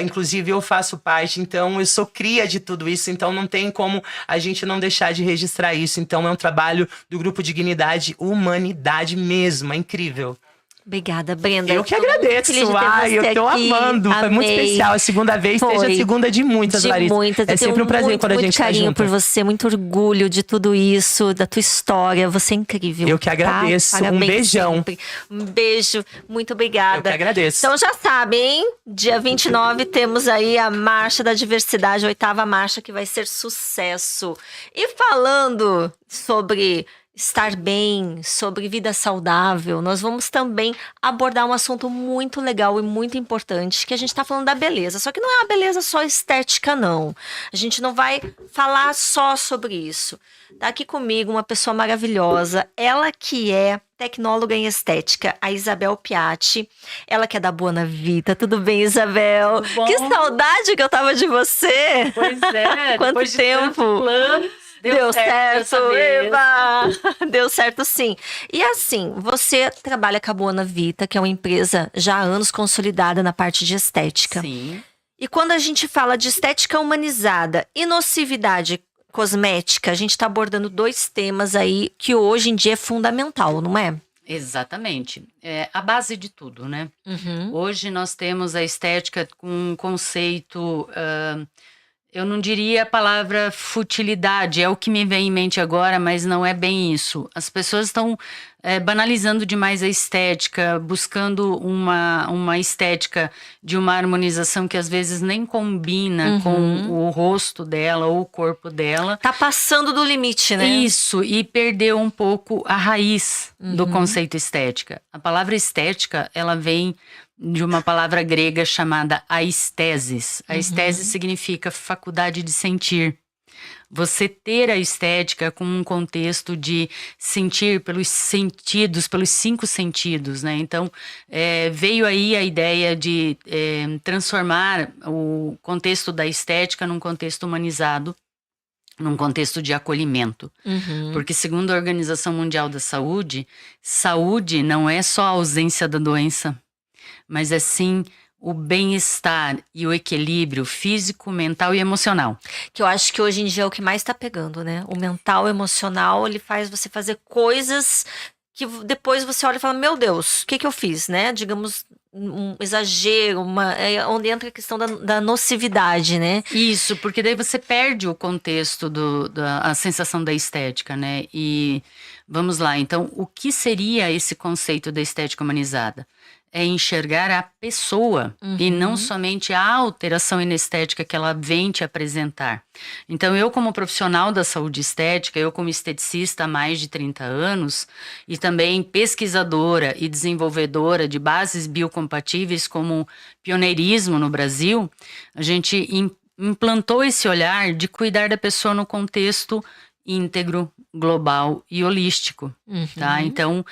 Inclusive eu faço parte, então eu sou cria de tudo isso, então não tem como a gente não deixar de registrar isso. Então é um trabalho do Grupo Dignidade, humanidade mesmo, é incrível. Obrigada, Brenda. Eu que agradeço. Eu tô amando. Amei. Foi muito especial. A segunda vez, seja a segunda de muitas, Larissa. Muitas. É sempre um prazer quando a gente tá junto. Muito carinho por você, muito orgulho de tudo isso, da tua história. Você é incrível. Eu que agradeço. Tá? Um beijão. Sempre. Um beijo. Muito obrigada. Eu que agradeço. Então já sabem, hein? Dia 29 temos aí a Marcha da Diversidade, a 8ª marcha, que vai ser sucesso. E falando sobre estar bem, sobre vida saudável, nós vamos também abordar um assunto muito legal e muito importante, que a gente tá falando da beleza. Só que não é uma beleza só estética, não. A gente não vai falar só sobre isso. Tá aqui comigo uma pessoa maravilhosa, ela que é tecnóloga em estética, a Isabel Piatti. Ela que é da Buona Vita. Tudo bem, Isabel? Que saudade que eu tava de você! Pois é, quanto tempo! Deu certo, Eva! Deu certo, sim. E assim, você trabalha com a Buona Vita, que é uma empresa já há anos consolidada na parte de estética. Sim. E quando a gente fala de estética humanizada e nocividade cosmética, a gente está abordando 2 temas aí que hoje em dia é fundamental, não é? Exatamente. É a base de tudo, né? Uhum. Hoje nós temos a estética com um conceito... eu não diria a palavra futilidade, é o que me vem em mente agora, mas não é bem isso. As pessoas estão banalizando demais a estética, buscando uma estética de uma harmonização que às vezes nem combina com o rosto dela ou o corpo dela. Tá passando do limite, né? Isso, e perdeu um pouco a raiz do conceito estética. A palavra estética, ela vem de uma palavra grega chamada aesthesis. Aesthesis significa faculdade de sentir. Você ter a estética com um contexto de sentir pelos sentidos, pelos 5 sentidos, né? Então, veio aí a ideia de transformar o contexto da estética num contexto humanizado, num contexto de acolhimento. Porque, segundo a Organização Mundial da Saúde, saúde não é só a ausência da doença, mas é sim o bem-estar e o equilíbrio físico, mental e emocional. Que eu acho que hoje em dia é o que mais tá pegando, né? O mental, o emocional, ele faz você fazer coisas que depois você olha e fala, meu Deus, o que eu fiz, né? Digamos, um exagero, onde entra a questão da nocividade, né? Isso, porque daí você perde o contexto a sensação da estética, né? E vamos lá, então, o que seria esse conceito da estética humanizada? É enxergar a pessoa e não somente a alteração inestética que ela vem te apresentar. Então, eu como profissional da saúde estética, eu como esteticista há mais de 30 anos e também pesquisadora e desenvolvedora de bases biocompatíveis como pioneirismo no Brasil, a gente implantou esse olhar de cuidar da pessoa no contexto íntegro, global e holístico, tá? Então,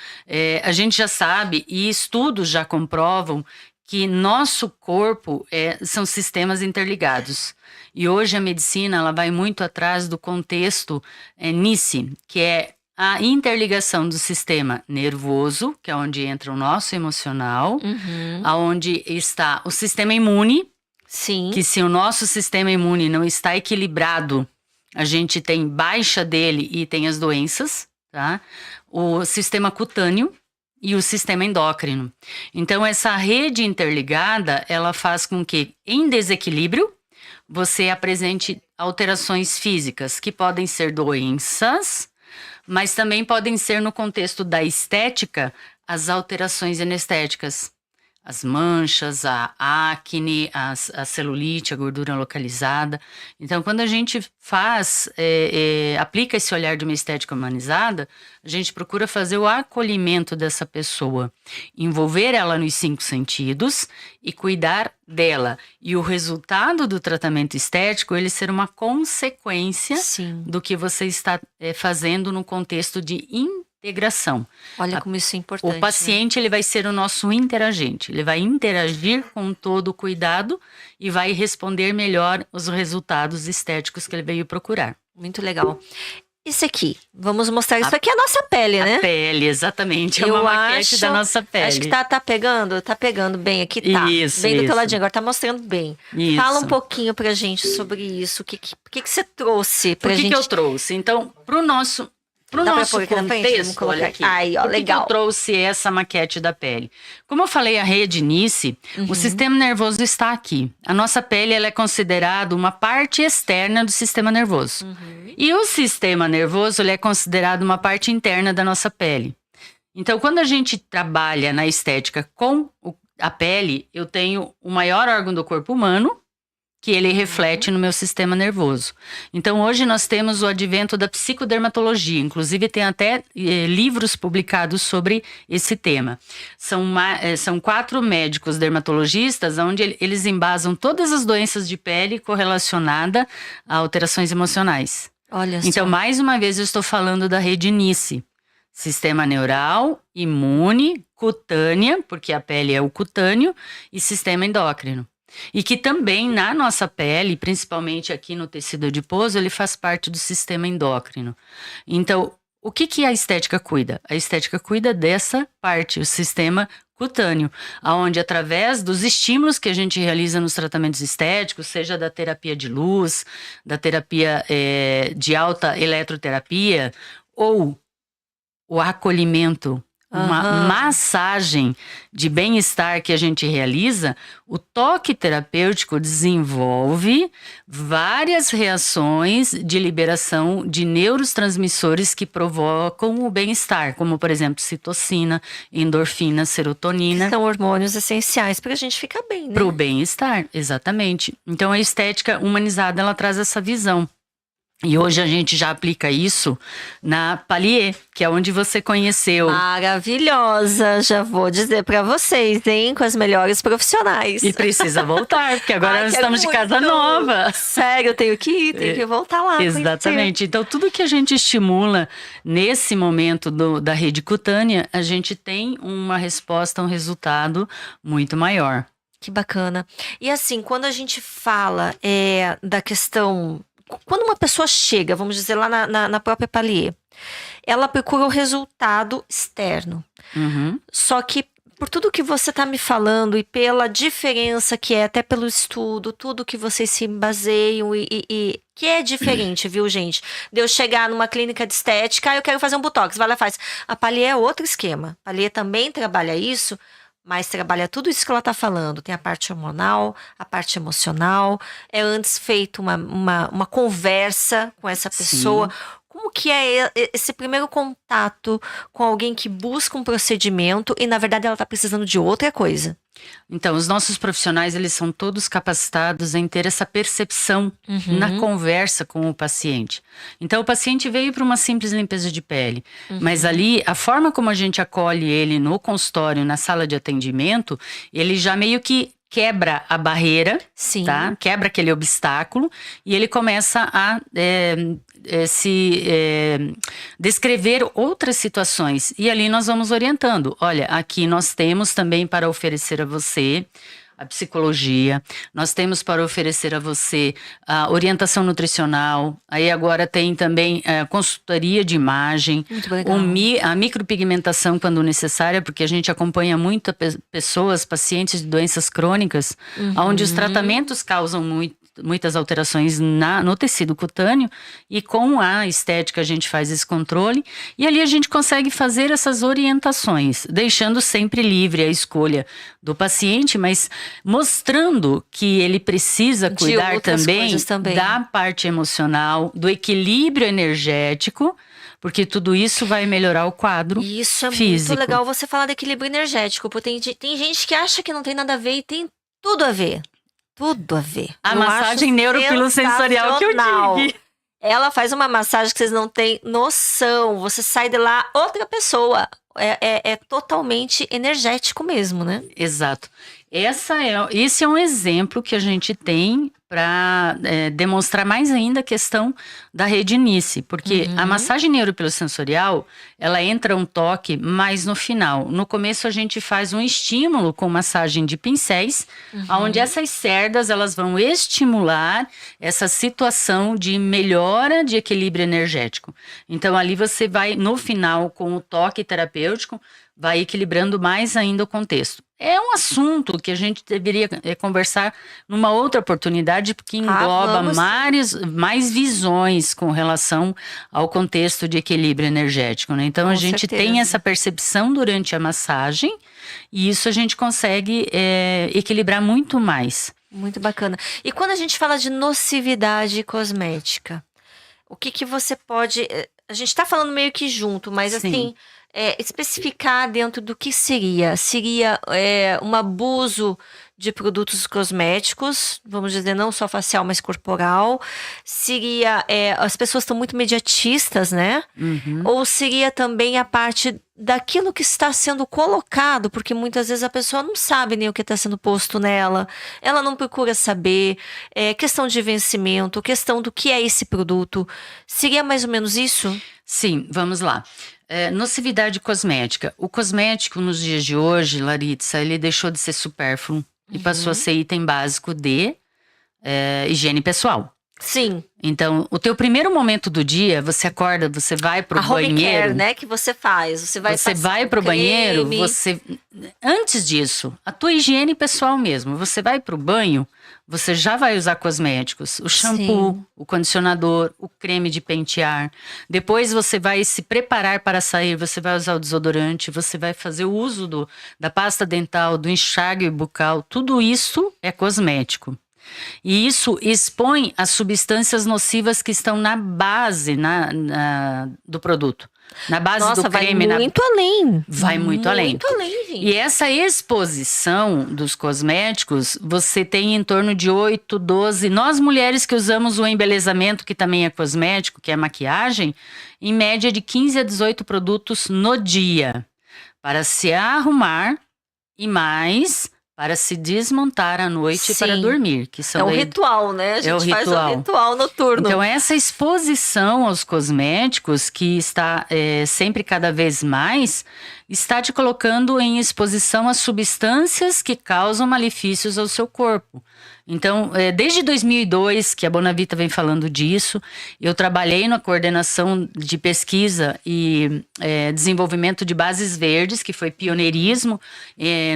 a gente já sabe e estudos já comprovam que nosso corpo são sistemas interligados. E hoje a medicina ela vai muito atrás do contexto NICE, que é a interligação do sistema nervoso, que é onde entra o nosso emocional, aonde está o sistema imune, Sim. que se o nosso sistema imune não está equilibrado, a gente tem baixa dele e tem as doenças, tá? O sistema cutâneo e o sistema endócrino. Então, essa rede interligada, ela faz com que, em desequilíbrio, você apresente alterações físicas, que podem ser doenças, mas também podem ser, no contexto da estética, as alterações anestéticas. as manchas, a acne, a celulite, a gordura localizada. Então, quando a gente aplica esse olhar de uma estética humanizada, a gente procura fazer o acolhimento dessa pessoa, envolver ela nos 5 sentidos e cuidar dela. E o resultado do tratamento estético, ele ser uma consequência do que você está fazendo no contexto de integração. Olha como isso é importante. O paciente, ele vai ser o nosso interagente. Ele vai interagir com todo o cuidado e vai responder melhor os resultados estéticos que ele veio procurar. Muito legal. Isso aqui, vamos mostrar isso aqui, é a nossa pele, né? A pele, exatamente. É uma maquete da nossa pele. Acho que tá pegando bem aqui, tá. Isso, bem do teu isso. ladinho, agora tá mostrando bem. Isso. Fala um pouquinho pra gente sobre isso. O que você trouxe pra gente? Por que eu trouxe? Então, pro nosso contexto, olha aqui. Aí, ó, por legal. que eu trouxe essa maquete da pele? Como eu falei a redinice, o sistema nervoso está aqui. A nossa pele, ela é considerada uma parte externa do sistema nervoso. E o sistema nervoso, ele é considerado uma parte interna da nossa pele. Então, quando a gente trabalha na estética com a pele, eu tenho o maior órgão do corpo humano, que ele reflete no meu sistema nervoso. Então, hoje nós temos o advento da psicodermatologia. Inclusive, tem até livros publicados sobre esse tema. São 4 médicos dermatologistas, onde eles embasam todas as doenças de pele correlacionadas a alterações emocionais. Olha só. Então, mais uma vez, eu estou falando da redinice. Sistema neural, imune, cutânea, porque a pele é o cutâneo, e sistema endócrino. E que também na nossa pele, principalmente aqui no tecido adiposo, ele faz parte do sistema endócrino. Então, o que a estética cuida? A estética cuida dessa parte, o sistema cutâneo, onde através dos estímulos que a gente realiza nos tratamentos estéticos, seja da terapia de luz, da terapia de alta eletroterapia, ou o acolhimento, uma massagem de bem-estar que a gente realiza, o toque terapêutico desenvolve várias reações de liberação de neurotransmissores que provocam o bem-estar, como, por exemplo, citocina, endorfina, serotonina. São hormônios essenciais para a gente ficar bem, né? Para o bem-estar, exatamente. Então, a estética humanizada, ela traz essa visão. E hoje a gente já aplica isso na Palier, que é onde você conheceu. Maravilhosa, já vou dizer pra vocês, hein? Com as melhores profissionais. E precisa voltar, porque agora nós estamos de casa nova. Sério, eu tenho que ir, tenho que voltar lá. Exatamente. Então, tudo que a gente estimula nesse momento da rede cutânea, a gente tem uma resposta, um resultado muito maior. Que bacana. E assim, quando a gente fala da questão... Quando uma pessoa chega, vamos dizer, lá na própria Palier, ela procura o resultado externo. Só que, por tudo que você está me falando e pela diferença que é, até pelo estudo, tudo que vocês se baseiam e que é diferente, viu, gente? De eu chegar numa clínica de estética, eu quero fazer um botox, vai lá e faz. A Palier é outro esquema. A Palier também trabalha isso, mas trabalha tudo isso que ela está falando. Tem a parte hormonal, a parte emocional. É antes feito uma conversa com essa pessoa. Sim. Como que é esse primeiro contato com alguém que busca um procedimento e, na verdade, ela está precisando de outra coisa? Então, os nossos profissionais, eles são todos capacitados em ter essa percepção na conversa com o paciente. Então, o paciente veio para uma simples limpeza de pele, mas ali, a forma como a gente acolhe ele no consultório, na sala de atendimento, ele já meio que quebra a barreira, tá? Quebra aquele obstáculo e ele começa a descrever outras situações. E ali nós vamos orientando. Olha, aqui nós temos também para oferecer a você a psicologia, nós temos para oferecer a você a orientação nutricional, aí agora tem também a consultoria de imagem, a micropigmentação quando necessária, porque a gente acompanha muitas pessoas, pacientes de doenças crônicas, onde os tratamentos causam muitas alterações no tecido cutâneo, e com a estética a gente faz esse controle, e ali a gente consegue fazer essas orientações, deixando sempre livre a escolha do paciente, mas mostrando que ele precisa cuidar também da parte emocional, do equilíbrio energético, porque tudo isso vai melhorar o quadro E isso é físico. muito legal você falar de equilíbrio energético, porque tem gente que acha que não tem nada a ver e tem tudo a ver. Tudo a ver. A Eu massagem acho neuropilossensorial que eu sensacional. digo. Ela faz uma massagem que vocês não têm noção. Você sai de lá outra pessoa. É totalmente energético mesmo, né? Exato. Esse é um exemplo que a gente tem para demonstrar mais ainda a questão da rede Nice, porque a massagem neuropilossensorial, ela entra um toque mais no final. No começo a gente faz um estímulo com massagem de pincéis, onde essas cerdas elas vão estimular essa situação de melhora de equilíbrio energético. Então ali você vai no final com o toque terapêutico, vai equilibrando mais ainda o contexto. É um assunto que a gente deveria conversar numa outra oportunidade, porque engloba mais visões com relação ao contexto de equilíbrio energético, né? Então, a gente tem essa percepção durante a massagem e isso a gente consegue equilibrar muito mais. Muito bacana. E quando a gente fala de nocividade cosmética, o que você pode... A gente está falando meio que junto, mas Sim. assim... especificar dentro do que seria. Seria um abuso de produtos cosméticos, vamos dizer, não só facial, mas corporal. Seria, as pessoas estão muito imediatistas, né? Ou seria também a parte daquilo que está sendo colocado, porque muitas vezes a pessoa não sabe nem o que está sendo posto nela, ela não procura saber, questão de vencimento, questão do que é esse produto. Seria mais ou menos isso? Sim, vamos lá. Nocividade cosmética. O cosmético nos dias de hoje, Laritza, ele deixou de ser supérfluo e passou a ser item básico de higiene pessoal. Sim. Então, o teu primeiro momento do dia, você acorda, você vai pro banheiro. Home care, né, que você faz. Você vai pro banheiro, creme. antes disso, a tua higiene pessoal mesmo, você vai pro banho, você já vai usar cosméticos, o shampoo, Sim. o condicionador, o creme de pentear. Depois você vai se preparar para sair, você vai usar o desodorante, você vai fazer o uso da pasta dental, do enxágue bucal, tudo isso é cosmético. E isso expõe as substâncias nocivas que estão na base do produto. Na base do creme. Vai muito além. Vai muito além. Muito além, gente. E essa exposição dos cosméticos, você tem em torno de 8, 12... Nós mulheres que usamos o embelezamento, que também é cosmético, que é maquiagem, em média de 15 a 18 produtos no dia. Para se arrumar e mais... para se desmontar à noite e para dormir. Que são ritual, né? A gente faz um ritual noturno. Então, essa exposição aos cosméticos, que está sempre cada vez mais, está te colocando em exposição a substâncias que causam malefícios ao seu corpo. Então, desde 2002, que a Bonavita vem falando disso, eu trabalhei na coordenação de pesquisa e desenvolvimento de bases verdes, que foi pioneirismo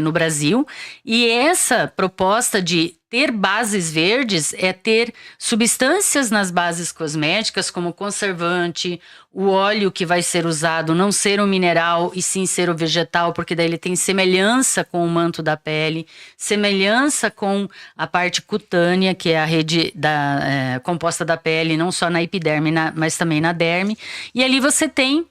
no Brasil. E essa proposta de ter bases verdes é ter substâncias nas bases cosméticas, como conservante, o óleo que vai ser usado não ser o mineral e sim ser o vegetal, porque daí ele tem semelhança com o manto da pele, semelhança com a parte cutânea, que é a rede composta da pele, não só na epiderme, mas também na derme. E ali você tem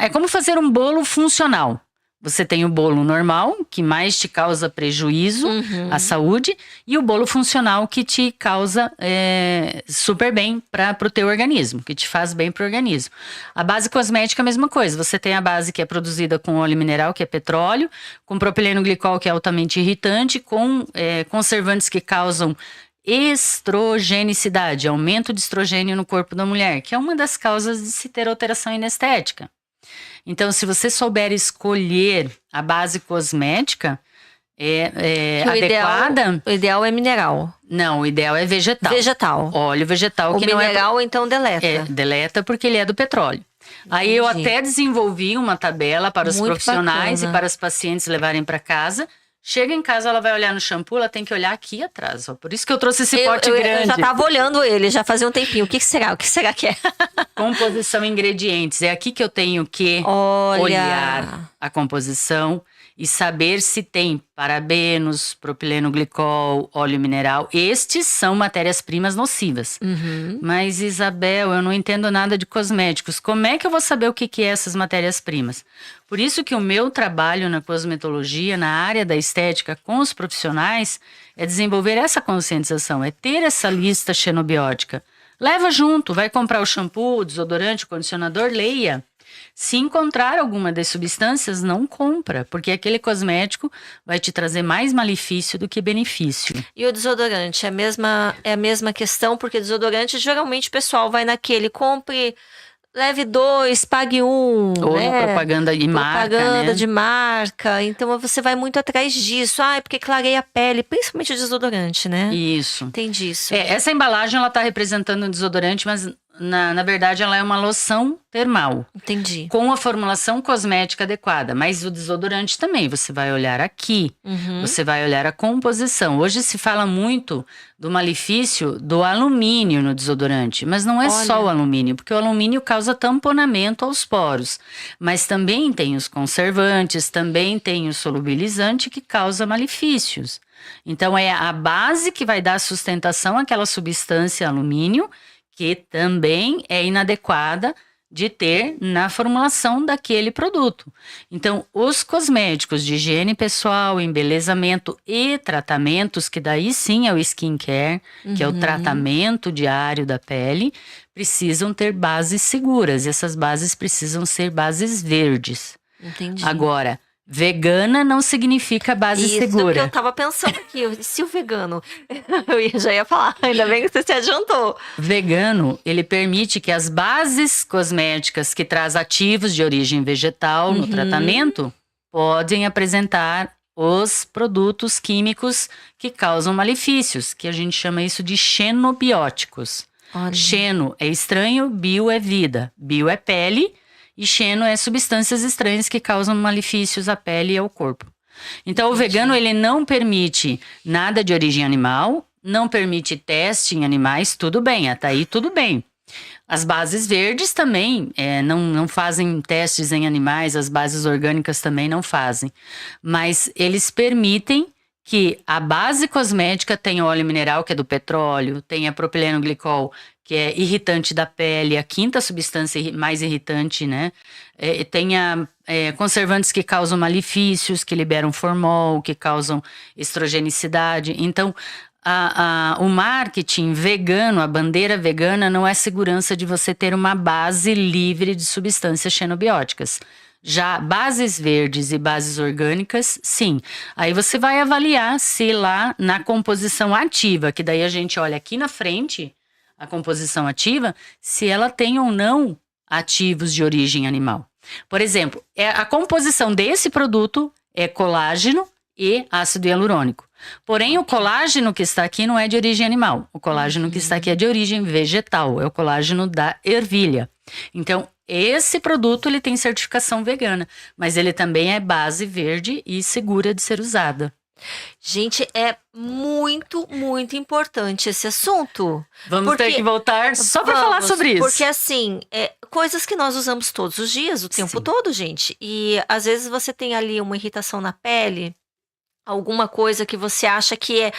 é como fazer um bolo funcional. Você tem o bolo normal, que mais te causa prejuízo à saúde, e o bolo funcional, que te causa super bem para o teu organismo, que te faz bem para o organismo. A base cosmética é a mesma coisa. Você tem a base que é produzida com óleo mineral, que é petróleo, com propileno glicol, que é altamente irritante, com conservantes que causam estrogenicidade, aumento de estrogênio no corpo da mulher, que é uma das causas de se ter alteração inestética. Então, se você souber escolher a base cosmética adequada... O ideal é mineral. Não, o ideal é vegetal. Vegetal. Óleo vegetal. O mineral, então, deleta. Deleta porque ele é do petróleo. Aí eu até desenvolvi uma tabela para os profissionais e para os pacientes levarem para casa. Chega em casa, ela vai olhar no shampoo, ela tem que olhar aqui atrás, ó. Por isso que eu trouxe esse pote grande. Eu já tava olhando ele, já fazia um tempinho. O que será? O que será que é? Composição e ingredientes. É aqui que eu tenho que olhar a composição e saber se tem parabenos, propileno glicol, óleo mineral. Estes são matérias-primas nocivas. Mas, Isabel, eu não entendo nada de cosméticos. Como é que eu vou saber o que é essas matérias-primas? Por isso que o meu trabalho na cosmetologia, na área da estética com os profissionais, é desenvolver essa conscientização, é ter essa lista xenobiótica. Leva junto, vai comprar o shampoo, o desodorante, o condicionador, leia. Se encontrar alguma das substâncias, não compra, porque aquele cosmético vai te trazer mais malefício do que benefício. E o desodorante, é a mesma questão, porque desodorante, geralmente o pessoal vai naquele, compre, leve 2, pague 1. Ou né? propaganda de marca, Propaganda né? de marca, então você vai muito atrás disso. É porque clareia a pele, principalmente o desodorante, né? Isso. Tem disso. Essa embalagem, ela tá representando um desodorante, mas na verdade ela é uma loção termal. Entendi. Com a formulação cosmética adequada. Mas o desodorante também, você vai olhar aqui, você vai olhar a composição. Hoje se fala muito do malefício do alumínio no desodorante, mas não é só o alumínio, porque o alumínio causa tamponamento aos poros. Mas também tem os conservantes, também tem o solubilizante que causa malefícios. Então é a base que vai dar sustentação àquela substância alumínio, que também é inadequada de ter na formulação daquele produto. Então, os cosméticos de higiene pessoal, embelezamento e tratamentos, que daí sim é o skincare, que é o tratamento diário da pele, precisam ter bases seguras. E essas bases precisam ser bases verdes. Entendi. Agora, vegana não significa base Isso segura. que eu tava pensando aqui, se o vegano, já ia falar, ainda bem que você se adiantou. Vegano, ele permite que as bases cosméticas que traz ativos de origem vegetal no tratamento podem apresentar os produtos químicos que causam malefícios, que a gente chama isso de xenobióticos. Olha. Xeno é estranho, bio é vida. Bio é pele e xeno é substâncias estranhas que causam malefícios à pele e ao corpo. Então, o vegano, ele não permite nada de origem animal, não permite teste em animais, tudo bem, até aí tudo bem. As bases verdes também não fazem testes em animais, as bases orgânicas também não fazem. Mas eles permitem que a base cosmética tenha óleo mineral, que é do petróleo, tenha propileno glicol, que é irritante da pele, a quinta substância mais irritante, né? Tenha conservantes que causam malefícios, que liberam formol, que causam estrogenicidade. Então, o marketing vegano, a bandeira vegana, não é segurança de você ter uma base livre de substâncias xenobióticas. Já bases verdes e bases orgânicas, sim. Aí você vai avaliar se lá na composição ativa, que daí a gente olha aqui na frente, a composição ativa, se ela tem ou não ativos de origem animal. Por exemplo, a composição desse produto é colágeno e ácido hialurônico. Porém, o colágeno que está aqui não é de origem animal. O colágeno que está aqui é de origem vegetal, é o colágeno da ervilha. Então, esse produto ele tem certificação vegana, mas ele também é base verde e segura de ser usada. Gente, é muito, muito importante esse assunto. Vamos ter que voltar só para falar sobre isso. Porque assim, coisas que nós usamos todos os dias, o tempo todo, gente. E às vezes você tem ali uma irritação na pele, alguma coisa que você acha que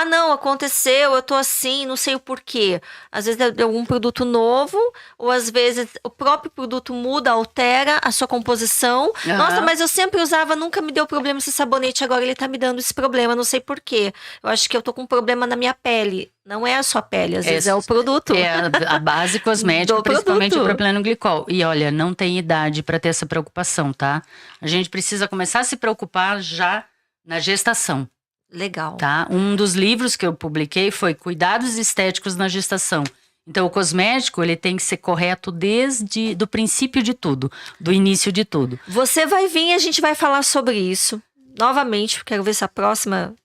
não, aconteceu, eu tô assim, não sei o porquê. Às vezes é algum produto novo, ou às vezes o próprio produto muda, altera a sua composição. Nossa, mas eu sempre usava, nunca me deu problema esse sabonete, agora ele tá me dando esse problema, não sei porquê. Eu acho que eu tô com um problema na minha pele. Não é a sua pele, às vezes é o produto. É a base cosmética, principalmente o propileno glicol. E olha, não tem idade para ter essa preocupação, tá? A gente precisa começar a se preocupar já na gestação. Legal. Tá? Um dos livros que eu publiquei foi Cuidados Estéticos na Gestação. Então, o cosmético, ele tem que ser correto desde do princípio de tudo, do início de tudo. Você vai vir e a gente vai falar sobre isso. Novamente, quero ver se a próxima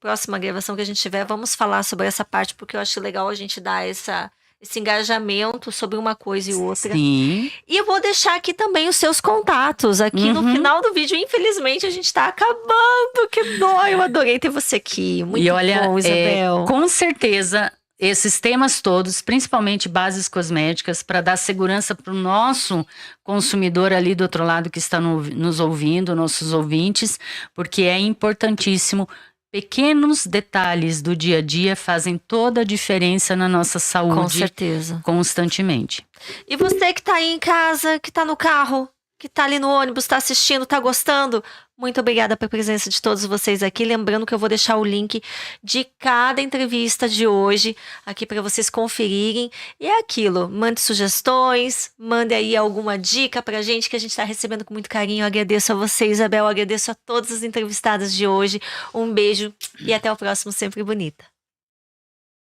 gravação que a gente tiver, vamos falar sobre essa parte, porque eu acho legal a gente dar esse engajamento sobre uma coisa e outra. Sim. E eu vou deixar aqui também os seus contatos. Aqui no final do vídeo, infelizmente, a gente tá acabando. Que dó, eu adorei ter você aqui. Muito e olha, bom, Isabel. Com certeza, esses temas todos, principalmente bases cosméticas, para dar segurança para o nosso consumidor ali do outro lado que está nos ouvindo, nossos ouvintes, porque é importantíssimo. Pequenos detalhes do dia a dia fazem toda a diferença na nossa saúde. Com certeza. Constantemente. E você que tá aí em casa, que tá no carro, que tá ali no ônibus, tá assistindo, tá gostando, muito obrigada pela presença de todos vocês aqui. Lembrando que eu vou deixar o link de cada entrevista de hoje aqui para vocês conferirem. E é aquilo, mande sugestões, mande aí alguma dica pra gente que a gente tá recebendo com muito carinho. Eu agradeço a você, Isabel, eu agradeço a todas as entrevistadas de hoje. Um beijo e até o próximo Sempre Bonita.